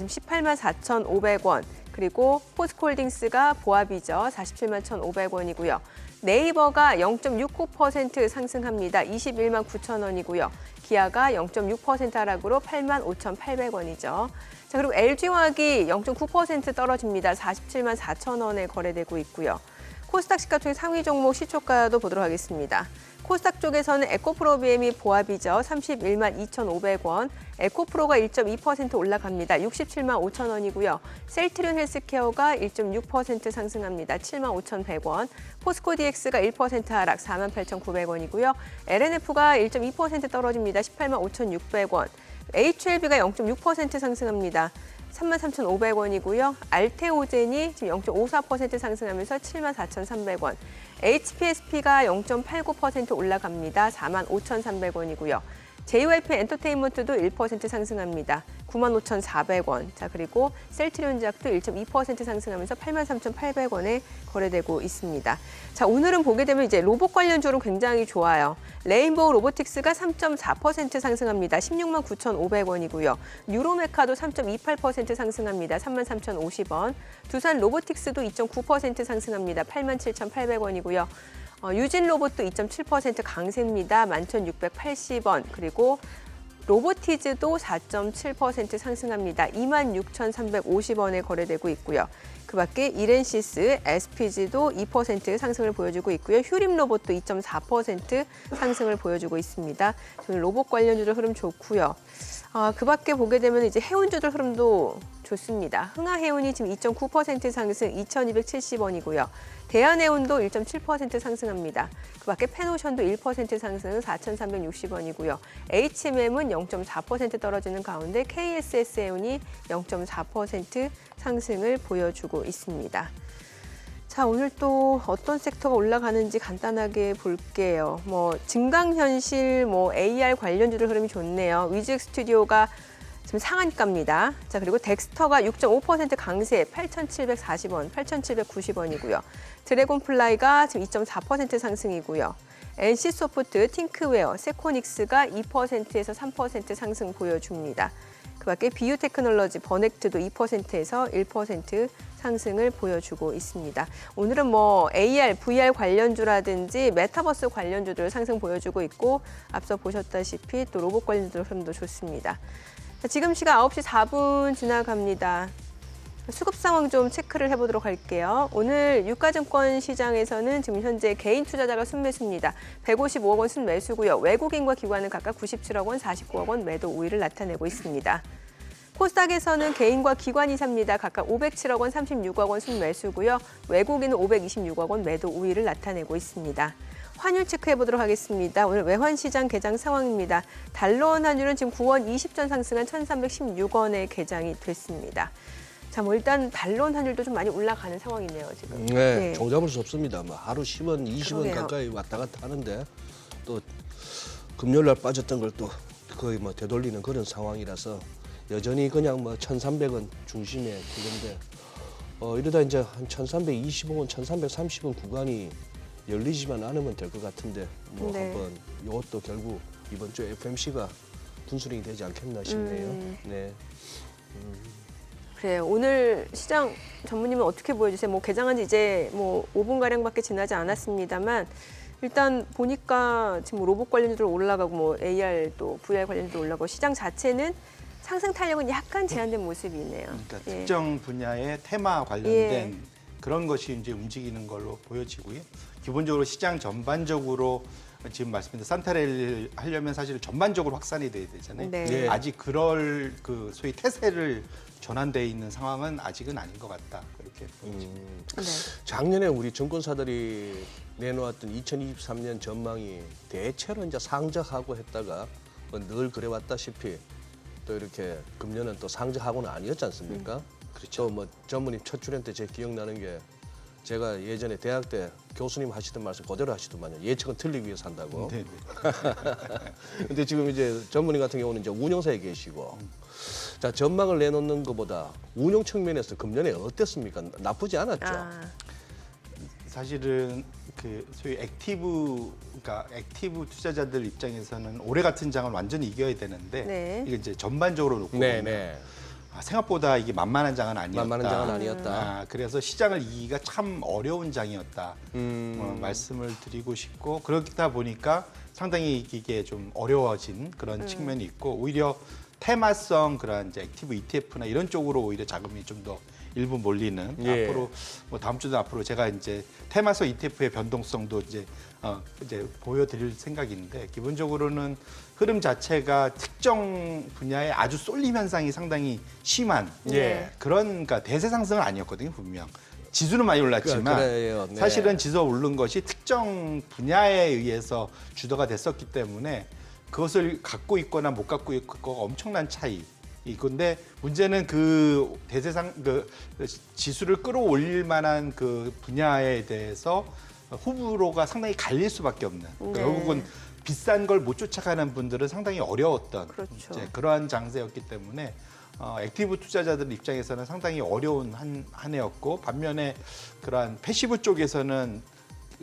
지금 184,500원. 그리고 포스코홀딩스가 보합이죠. 47만 1,500원이고요. 네이버가 0.69% 상승합니다. 21만 9천 원이고요. 기아가 0.6% 하락으로 8만 5,800원이죠. 자, 그리고 LG화학이 0.9% 떨어집니다. 47만 4천 원에 거래되고 있고요. 코스닥 시가총액 상위 종목 시초가도 보도록 하겠습니다. 코스닥 쪽에서는 에코프로비엠이 보합이죠. 31만 2,500원. 에코프로가 1.2% 올라갑니다. 67만 5천 원이고요. 셀트리온 헬스케어가 1.6% 상승합니다. 7만 5,100원. 포스코DX가 1% 하락 4만 8,900원이고요. LNF가 1.2% 떨어집니다. 18만 5,600원. HLB가 0.6% 상승합니다. 33,500원이고요. 알테오젠이 지금 0.54% 상승하면서 74,300원. HPSP가 0.89% 올라갑니다. 45,300원이고요. JYP 엔터테인먼트도 1% 상승합니다. 95,400원. 자, 그리고 셀트리온제약도 1.2% 상승하면서 83,800원에 거래되고 있습니다. 자, 오늘은 보게 되면 이제 로봇 관련주는 굉장히 좋아요. 레인보우 로보틱스가 3.4% 상승합니다. 16만 9,500원이고요. 뉴로메카도 3.28% 상승합니다. 33,050원. 두산 로보틱스도 2.9% 상승합니다. 87,800원이고요. 유진 로봇도 2.7% 강세입니다. 11,680원. 그리고 로보티즈도 4.7% 상승합니다. 26,350원에 거래되고 있고요. 그 밖에 이렌시스, SPG도 2% 상승을 보여주고 있고요. 휴림로봇도 2.4% 상승을 보여주고 있습니다. 저는 로봇 관련주들 흐름 좋고요. 그 밖에 보게 되면 이제 해운주들 흐름도 좋습니다. 흥하해운이 지금 2.9% 상승 2,270원이고요. 대한해운도 1.7% 상승합니다. 그 밖에 펜오션도 1% 상승 4,360원이고요. HMM은 0.4% 떨어지는 가운데 KSS해운이 0.4% 상승을 보여주고 있습니다. 자, 오늘 또 어떤 섹터가 올라가는지 간단하게 볼게요. 증강현실, AR 관련주들 흐름이 좋네요. 위즐 스튜디오가 지금 상한가입니다. 자, 그리고 덱스터가 6.5% 강세 8,740원, 8,790원이고요. 드래곤플라이가 지금 2.4% 상승이고요. NC소프트, 팅크웨어, 세코닉스가 2%에서 3% 상승 보여줍니다. 그 밖에 비유테크놀로지, 버넥트도 2%에서 1% 상승을 보여주고 있습니다. 오늘은 AR, VR 관련주라든지 메타버스 관련주들 상승 보여주고 있고 앞서 보셨다시피 또 로봇 관련주들 흐름도 좋습니다. 자, 지금 시각 9시 4분 지나갑니다. 수급 상황 좀 체크를 해보도록 할게요. 오늘 유가증권 시장에서는 지금 현재 개인 투자자가 순매수입니다. 155억 원 순매수고요. 외국인과 기관은 각각 97억 원, 49억 원 매도 우위를 나타내고 있습니다. 코스닥에서는 개인과 기관이 삽니다. 각각 507억 원, 36억 원 순매수고요. 외국인은 526억 원 매도 우위를 나타내고 있습니다. 환율 체크해보도록 하겠습니다. 오늘 외환시장 개장 상황입니다. 달러원 환율은 지금 9원 20전 상승한 1,316원에 개장이 됐습니다. 자, 일단 달러원 환율도 좀 많이 올라가는 상황이네요, 지금. 네, 종잡을 수 없습니다. 하루 10원, 20원 그러네요. 가까이 왔다 갔다 하는데 또 금요일 날 빠졌던 걸 또 거의 되돌리는 그런 상황이라서 여전히 그냥 1,300원 중심에 그런데 이러다 이제 한 1,325원, 1,330원 구간이 열리지만 않으면 될 것 같은데 네. 한번 이것도 결국 이번 주에 FMC가 분수령이 되지 않겠나 싶네요. 네. 그래요. 오늘 시장 전무님은 어떻게 보여주세요? 개장한 지 이제 5분가량밖에 지나지 않았습니다만 일단 보니까 지금 로봇 관련주도 올라가고 AR 또 VR 관련주도 올라가고 시장 자체는 상승 탄력은 약간 제한된 모습이 있네요. 그러니까 예. 특정 분야의 테마 관련된 그런 것이 이제 움직이는 걸로 보여지고요. 기본적으로 시장 전반적으로 지금 말씀드린 산타랠리를 하려면 사실 전반적으로 확산이 돼야 되잖아요. 네. 네. 아직 그럴 소위 태세를 전환돼 있는 상황은 아직은 아닌 것 같다. 그렇게 보여집니다. 네. 작년에 우리 증권사들이 내놓았던 2023년 전망이 대체로 이제 상저하고 했다가 늘 그래왔다시피 또 이렇게 금년은 또 상저하고는 아니었지 않습니까? 그렇죠. 전무님 첫 출연 때 제 기억나는 게 제가 예전에 대학 때 교수님 하시던 말씀 그대로 하시더만요. 예측은 틀리기 위해서 한다고. 네. 근데 지금 이제 전무님 같은 경우는 이제 운영사에 계시고 자, 전망을 내놓는 것보다 운영 측면에서 금년에 어땠습니까? 나쁘지 않았죠. 사실은 소위 그러니까 액티브 투자자들 입장에서는 올해 같은 장을 완전히 이겨야 되는데 네. 이게 이제 전반적으로 놓고 보면 생각보다 이게 만만한 장은 아니었다. 만만한 장은 아니었다. 그래서 시장을 이기기가 참 어려운 장이었다. 말씀을 드리고 싶고 그렇다 보니까 상당히 이게 좀 어려워진 그런 측면이 있고 오히려 테마성 그런 이제 액티브 ETF나 이런 쪽으로 오히려 자금이 좀 더 일부 몰리는 앞으로 다음 주도 앞으로 제가 이제 테마성 ETF의 변동성도 이제 보여드릴 생각인데 기본적으로는 흐름 자체가 특정 분야에 아주 쏠림 현상이 상당히 심한 그런 그러니까 대세 상승은 아니었거든요 분명. 지수는 많이 올랐지만 그래요. 네. 사실은 지수가 오른 것이 특정 분야에 의해서 주도가 됐었기 때문에 그것을 갖고 있거나 못 갖고 있거나 엄청난 차이. 이건데 문제는 그 대세상 지수를 끌어올릴 만한 그 분야에 대해서 호불호가 상당히 갈릴 수밖에 없는 결국은 비싼 걸 못 쫓아가는 분들은 상당히 어려웠던 이제 그러한 장세였기 때문에 액티브 투자자들 입장에서는 상당히 어려운 한 해였고 반면에 그러한 패시브 쪽에서는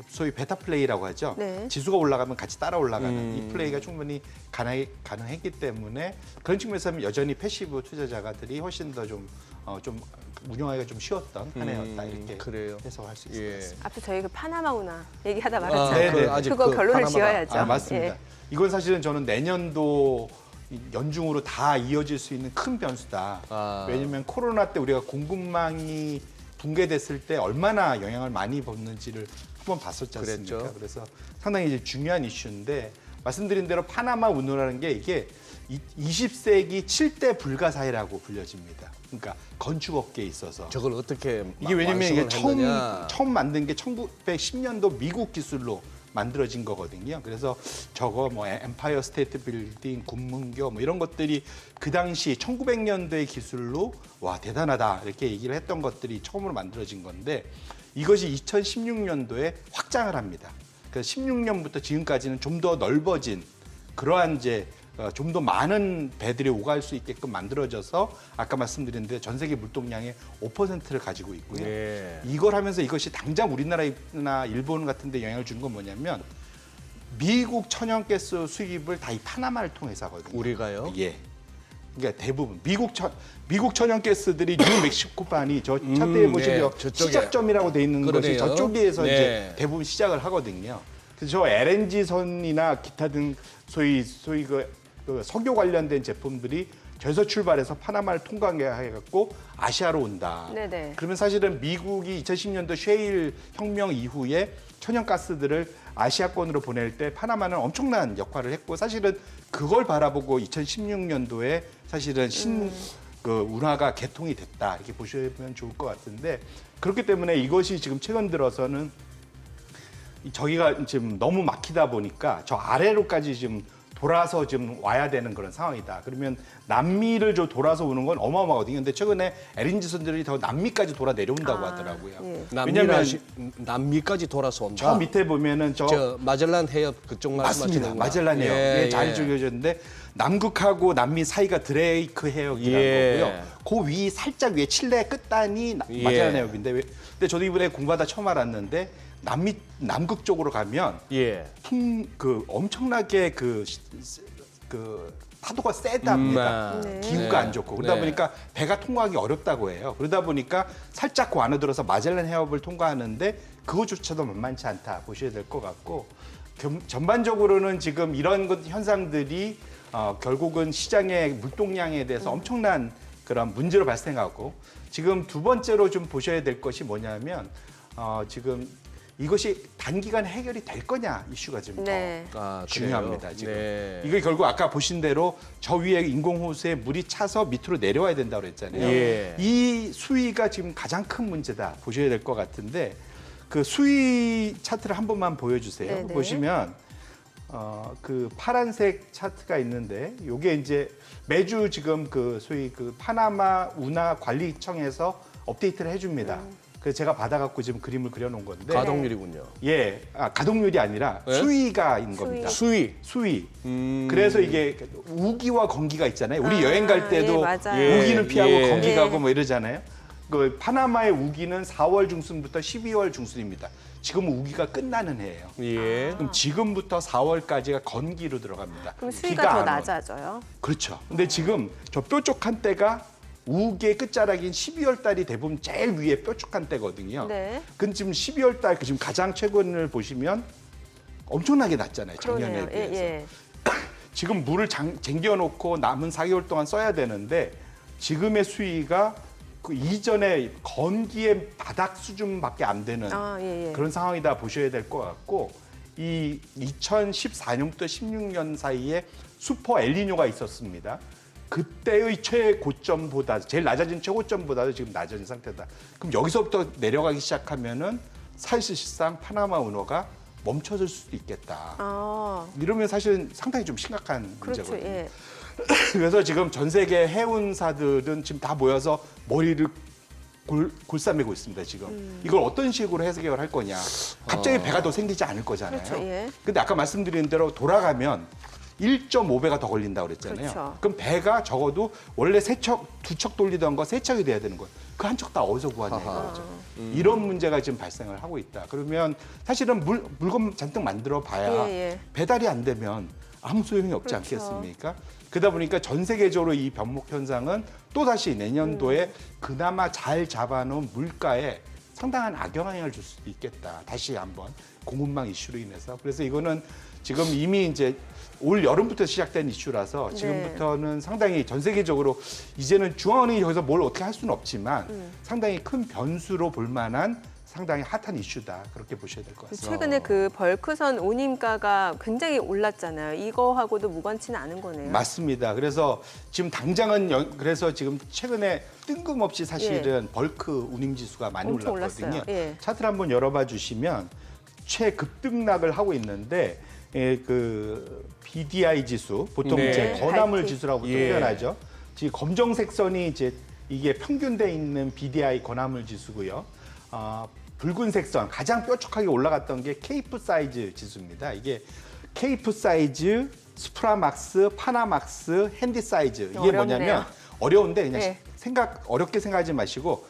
소위 베타 플레이라고 하죠. 네. 지수가 올라가면 같이 따라 올라가는 이 플레이가 충분히 가능했기 때문에 그런 측면에서는 여전히 패시브 투자자들이 훨씬 더 좀 운영하기가 좀 쉬웠던 한 해였다 이렇게 그래요. 해석할 수 있을 것 같습니다. 앞서 저희 파나마 운하 얘기하다 말았잖아요. 네네. 아직 그거 결론을 파나마가- 지어야죠. 맞습니다. 예. 이건 사실은 저는 내년도 이 연중으로 다 이어질 수 있는 큰 변수다. 아. 왜냐하면 코로나 때 우리가 공급망이 붕괴됐을 때 얼마나 영향을 많이 받는지를 한번 봤었지 않습니까? 그랬죠. 그래서 상당히 이제 중요한 이슈인데 말씀드린 대로 파나마 운호라는 게 이게 20세기 7대 불가사의라고 불려집니다. 그러니까 건축업계에 있어서. 저걸 어떻게 이게 왜냐면 이게 완성을 했느냐. 처음 만든 게 1910년도 미국 기술로 만들어진 거거든요. 그래서 저거 뭐 엠파이어 스테이트 빌딩, 군문교 뭐 이런 것들이 그 당시 1900년도의 기술로 와 대단하다 이렇게 얘기를 했던 것들이 처음으로 만들어진 건데 이것이 2016년도에 확장을 합니다. 그래서 16년부터 지금까지는 좀 더 넓어진 그러한 이제 좀 더 많은 배들이 오갈 수 있게끔 만들어져서 아까 말씀드린 전 세계 물동량의 5%를 가지고 있고요. 예. 이걸 하면서 이것이 당장 우리나라나 일본 같은 데 영향을 준 건 뭐냐면 미국 천연가스 수입을 다 이 파나마를 통해서 하거든요. 우리가요? 예. 그러니까 대부분 미국 천연가스들이 뉴멕시코반이 저 차트에 보시면 예, 저쪽에. 시작점이라고 돼 있는 것이 그러네요. 저쪽에서 네. 이제 대부분 시작을 하거든요. 그래서 저 LNG 선이나 기타 등 소위 그 석유 관련된 제품들이 저에서 출발해서 파나마를 통과해갖고 아시아로 온다. 네네. 그러면 사실은 미국이 2010년도 셰일 혁명 이후에 천연가스들을 아시아권으로 보낼 때 파나마는 엄청난 역할을 했고 사실은 그걸 바라보고 2016년도에 사실은 그 운하가 개통이 됐다 이렇게 보시면 좋을 것 같은데 그렇기 때문에 이것이 지금 최근 들어서는 저기가 지금 너무 막히다 보니까 저 아래로까지 지금 돌아서 좀 와야 되는 그런 상황이다. 그러면 남미를 저 돌아서 오는 건 어마어마하거든요. 근데 최근에 LNG선들이 더 남미까지 돌아 내려온다고 하더라고요. 예. 왜냐면 남미까지 돌아서 온다. 저 밑에 보면은 저 마젤란 해협 그쪽 맞습니다. 말씀하시는 마젤란 해역. 예, 예, 잘 예. 죽여졌는데 남극하고 남미 사이가 드레이크 해역이라는 예. 거고요. 그 위 살짝 위에 칠레 끝단이 예. 마젤란 해역인데 근데 저도 이번에 공부하다 처음 알았는데 남극 쪽으로 가면 예. 그 엄청나게 그 파도가 세답니다. 네. 기후가 안 좋고 그러다 네. 보니까 배가 통과하기 어렵다고 해요. 그러다 보니까 살짝 그 안에 들어서 마젤란 해협을 통과하는데 그것조차도 만만치 않다 보셔야 될 것 같고 전반적으로는 지금 이런 현상들이 결국은 시장의 물동량에 대해서 엄청난 그런 문제로 발생하고 지금 두 번째로 좀 보셔야 될 것이 뭐냐면 지금 이것이 단기간 해결이 될 거냐 이슈가 좀 더 네. 아, 중요합니다. 그래요? 지금 네. 이게 결국 아까 보신 대로 저 위에 인공호수에 물이 차서 밑으로 내려와야 된다고 그랬잖아요. 예. 이 수위가 지금 가장 큰 문제다 보셔야 될 것 같은데 그 수위 차트를 한 번만 보여주세요. 네네. 보시면 그 파란색 차트가 있는데 이게 이제 매주 지금 그 소위 그 파나마 운하 관리청에서 업데이트를 해줍니다. 그래서 제가 받아갖고 지금 그림을 그려놓은 건데 가동률이군요. 예, 가동률이 아니라 네? 수위가 있는 겁니다. 수위. 그래서 이게 우기와 건기가 있잖아요. 우리 여행 갈 때도 예, 맞아요. 우기는 피하고 예. 건기 네. 가고 뭐 이러잖아요. 그 파나마의 우기는 4월 중순부터 12월 중순입니다. 지금 우기가 끝나는 해예요. 예. 그럼 지금부터 4월까지가 건기로 들어갑니다. 그럼 수위가 비가 더 안 와요. 낮아져요? 그렇죠. 근데 지금 저 뾰족한 때가 우기의 끝자락인 12월 달이 대부분 제일 위에 뾰족한 때거든요. 네. 근데 지금 12월 달 지금 가장 최근을 보시면 엄청나게 낮잖아요. 작년에 그러네요. 비해서. 예. 지금 물을 쟁겨놓고 남은 4개월 동안 써야 되는데 지금의 수위가 그 이전에 건기의 바닥 수준밖에 안 되는 예. 그런 상황이다 보셔야 될 것 같고 이 2014년부터 16년 사이에 슈퍼 엘니뇨가 있었습니다. 그때의 최고점보다 제일 낮아진 최고점보다도 지금 낮아진 상태다. 그럼 여기서부터 내려가기 시작하면은 사실상 파나마 운하가 멈춰질 수도 있겠다. 이러면 사실은 상당히 좀 심각한 그렇죠. 문제거든요. 예. 그래서 지금 전 세계 해운사들은 지금 다 모여서 머리를 골싸매고 있습니다. 지금 이걸 어떤 식으로 해석을 할 거냐. 갑자기 배가 더 생기지 않을 거잖아요. 그렇죠. 예. 근데 아까 말씀드린 대로 돌아가면 1.5배가 더 걸린다고 그랬잖아요. 그렇죠. 그럼 배가 적어도 원래 두 척 돌리던 거 세 척이 돼야 되는 거예요. 그 한 척 다 어디서 구하냐 이거죠. 이런 문제가 지금 발생을 하고 있다. 그러면 사실은 물건 잔뜩 만들어 봐야 예. 배달이 안 되면 아무 소용이 없지 그렇죠. 않겠습니까? 그러다 보니까 전 세계적으로 이 변목 현상은 또다시 내년도에 그나마 잘 잡아놓은 물가에 상당한 악영향을 줄 수도 있겠다. 다시 한번 공급망 이슈로 인해서. 그래서 이거는 지금 이미 이제 올 여름부터 시작된 이슈라서 지금부터는 상당히 전 세계적으로 이제는 중앙은행이 여기서 뭘 어떻게 할 수는 없지만 상당히 큰 변수로 볼 만한 상당히 핫한 이슈다. 그렇게 보셔야 될 것 같습니다. 최근에 그 벌크선 운임가가 굉장히 올랐잖아요. 이거하고도 무관치는 않은 거네요. 맞습니다. 그래서 지금 당장은 그래서 지금 최근에 뜬금없이 사실은 벌크 운임지수가 많이 엄청 올랐거든요. 올랐어요. 예. 차트를 한번 열어봐 주시면 최급등락을 하고 있는데 그 BDI 지수 보통 네. 이제 건화물 밝기. 지수라고 또 예. 표현하죠. 지금 검정색 선이 이제 이게 평균돼 있는 BDI 건화물 지수고요. 붉은색 선 가장 뾰족하게 올라갔던 게 케이프 사이즈 지수입니다. 이게 케이프 사이즈, 스프라막스, 파나막스, 핸디 사이즈 이게 어렵네요. 뭐냐면 어려운데 그냥 네. 어렵게 생각하지 마시고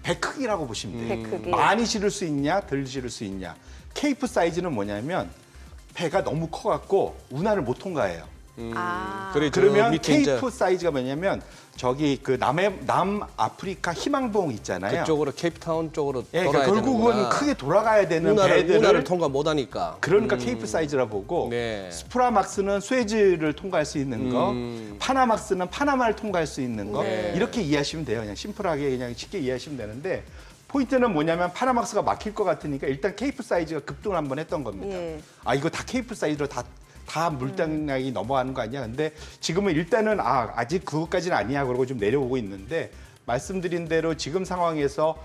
배 크기라고 보시면 돼요. 배 크기. 많이 실을 수 있냐, 덜 실을 수 있냐. 케이프 사이즈는 뭐냐면 배가 너무 커갖고 운하를 못 통과해요. 그래, 저 그러면 밑에 이제 케이프 사이즈가 뭐냐면 저기 그 남아프리카 희망봉 있잖아요. 그쪽으로 케이프타운 쪽으로 예, 돌아야 그러니까 결국은 되는구나. 크게 돌아가야 되는 운하를 배들을 통과 못하니까. 그러니까 케이프 사이즈라 보고 네. 스프라막스는 스웨즈를 통과할 수 있는 거, 음. 파나막스는 파나마를 통과할 수 있는 거 네. 이렇게 이해하시면 돼요. 그냥 심플하게 그냥 쉽게 이해하시면 되는데 포인트는 뭐냐면 파나막스가 막힐 것 같으니까 일단 케이프 사이즈가 급등을 한번 했던 겁니다. 예. 아 이거 다 케이프 사이즈로 다 물당량이 넘어가는 거 아니야? 근데 지금은 일단은 아직 그것까지는 아니야. 그러고 좀 내려오고 있는데 말씀드린 대로 지금 상황에서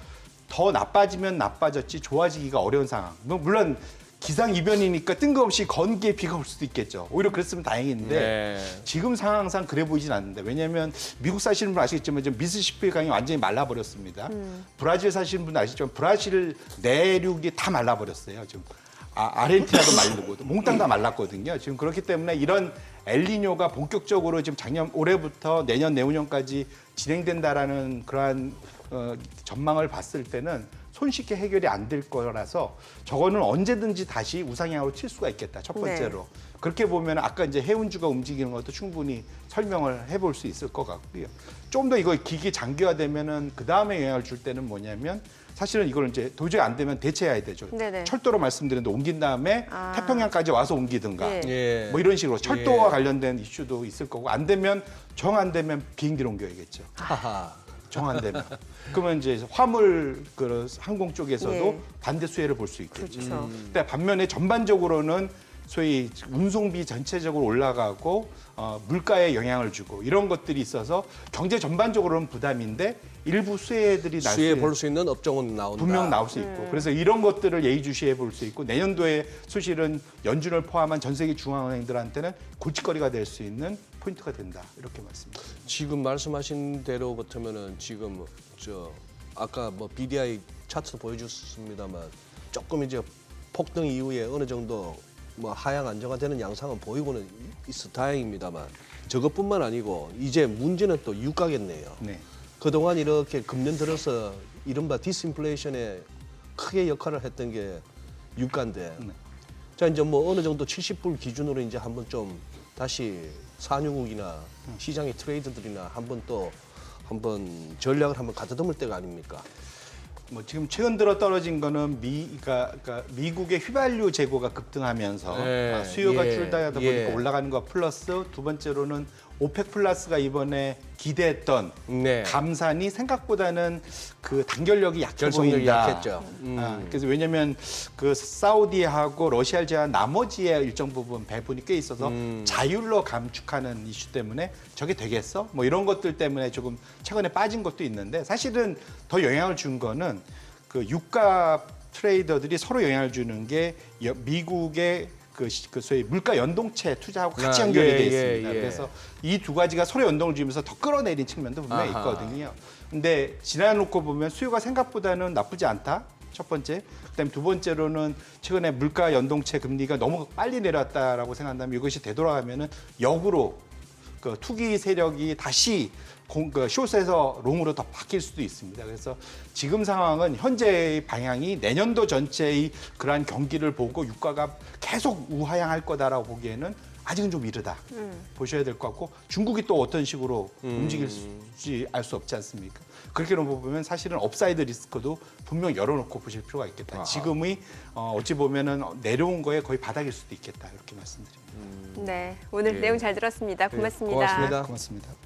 더 나빠지면 나빠졌지 좋아지기가 어려운 상황. 물론 기상이변이니까 뜬금없이 건기에 비가 올 수도 있겠죠. 오히려 그랬으면 다행인데 네. 지금 상황상 그래 보이진 않는데 왜냐하면 미국 사시는 분 아시겠지만 지금 미시시피 강이 완전히 말라버렸습니다. 브라질 사시는 분 아시겠지만 브라질 내륙이 다 말라버렸어요. 지금 아르헨티나도 말르고 몽땅 다 말랐거든요. 지금 그렇기 때문에 이런 엘니뇨가 본격적으로 지금 올해부터 내년 내후년까지 진행된다라는 그러한 전망을 봤을 때는 손쉽게 해결이 안 될 거라서 저거는 언제든지 다시 우상향으로 칠 수가 있겠다. 첫 번째로. 그렇게 보면 아까 이제 해운주가 움직이는 것도 충분히 설명을 해볼 수 있을 것 같고요. 좀 더 이거 기기 장기화되면은 그 다음에 영향을 줄 때는 뭐냐면 사실은 이걸 이제 도저히 안 되면 대체해야 되죠. 네네. 철도로 말씀드렸는데 옮긴 다음에 태평양까지 와서 옮기든가 예. 예. 뭐 이런 식으로 철도와 예. 관련된 이슈도 있을 거고 안 되면 정 안 되면 비행기로 옮겨야겠죠. 하하. 정 안 되면. 그러면 이제 화물 그 항공 쪽에서도 예. 반대 수혜를 볼 수 있겠죠. 그렇죠. 근데 반면에 전반적으로는 소위 운송비 전체적으로 올라가고 물가에 영향을 주고 이런 것들이 있어서 경제 전반적으로는 부담인데 일부 수혜들이 날 수혜 수 볼 수 있는 업종은 나온다. 분명 나올 수 있고 그래서 이런 것들을 예의주시해 볼 수 있고 내년도에 사실은 연준을 포함한 전 세계 중앙은행들한테는 골칫거리가 될 수 있는 포인트가 된다 이렇게 말씀드립니다. 지금 말씀하신 대로 같으면은 지금 저 아까 뭐 BDI 차트 보여줬습니다만 조금 이제 폭등 이후에 어느 정도 뭐 하향 안정화되는 양상은 보이고는 있어 다행입니다만 저것뿐만 아니고 이제 문제는 또 유가겠네요. 네. 그동안 이렇게 금년 들어서 이른바 디스인플레이션에 크게 역할을 했던 게 유가인데 자 이제 뭐 어느 정도 70불 기준으로 이제 한번 좀 다시 산유국이나 시장의 트레이더들이나 한번 전략을 한번 가다듬을 때가 아닙니까? 뭐 지금 최근 들어 떨어진 거는 그러니까 미국의 휘발유 재고가 급등하면서 네, 수요가 예, 줄다 보니까 예. 올라가는 거 플러스 두 번째로는 오펙 플러스가 이번에 기대했던 네. 감산이 생각보다는 그 단결력이 약해 결속력이 보인다. 약했죠. 그래서 왜냐하면 그 사우디하고 러시아를 제한 나머지의 일정 부분 배분이 꽤 있어서 자율로 감축하는 이슈 때문에 저게 되겠어? 뭐 이런 것들 때문에 조금 최근에 빠진 것도 있는데 사실은 더 영향을 준 거는 그 유가 트레이더들이 서로 영향을 주는 게 미국의 그 소위 물가 연동체 투자하고 같이 아, 연결이 예, 돼 예, 있습니다. 예. 그래서 이 두 가지가 서로 연동을 주면서 더 끌어내린 측면도 분명히 아하. 있거든요. 근데 지나놓고 보면 수요가 생각보다는 나쁘지 않다. 첫 번째. 그다음에 두 번째로는 최근에 물가 연동체 금리가 너무 빨리 내렸다라고 생각한다면 이것이 되돌아가면은 역으로 그 투기 세력이 다시 그 숏에서 롱으로 더 바뀔 수도 있습니다. 그래서 지금 상황은 현재의 방향이 내년도 전체의 그러한 경기를 보고 유가가 계속 우하향할 거다라고 보기에는 아직은 좀 이르다. 보셔야 될 것 같고 중국이 또 어떤 식으로 움직일지 알 수 없지 않습니까? 그렇게 보면 사실은 업사이드 리스크도 분명 열어놓고 보실 필요가 있겠다. 지금의 어찌 보면은 내려온 거에 거의 바닥일 수도 있겠다. 이렇게 말씀드립니다. 네, 오늘 예. 내용 잘 들었습니다. 고맙습니다. 고맙습니다. 고맙습니다.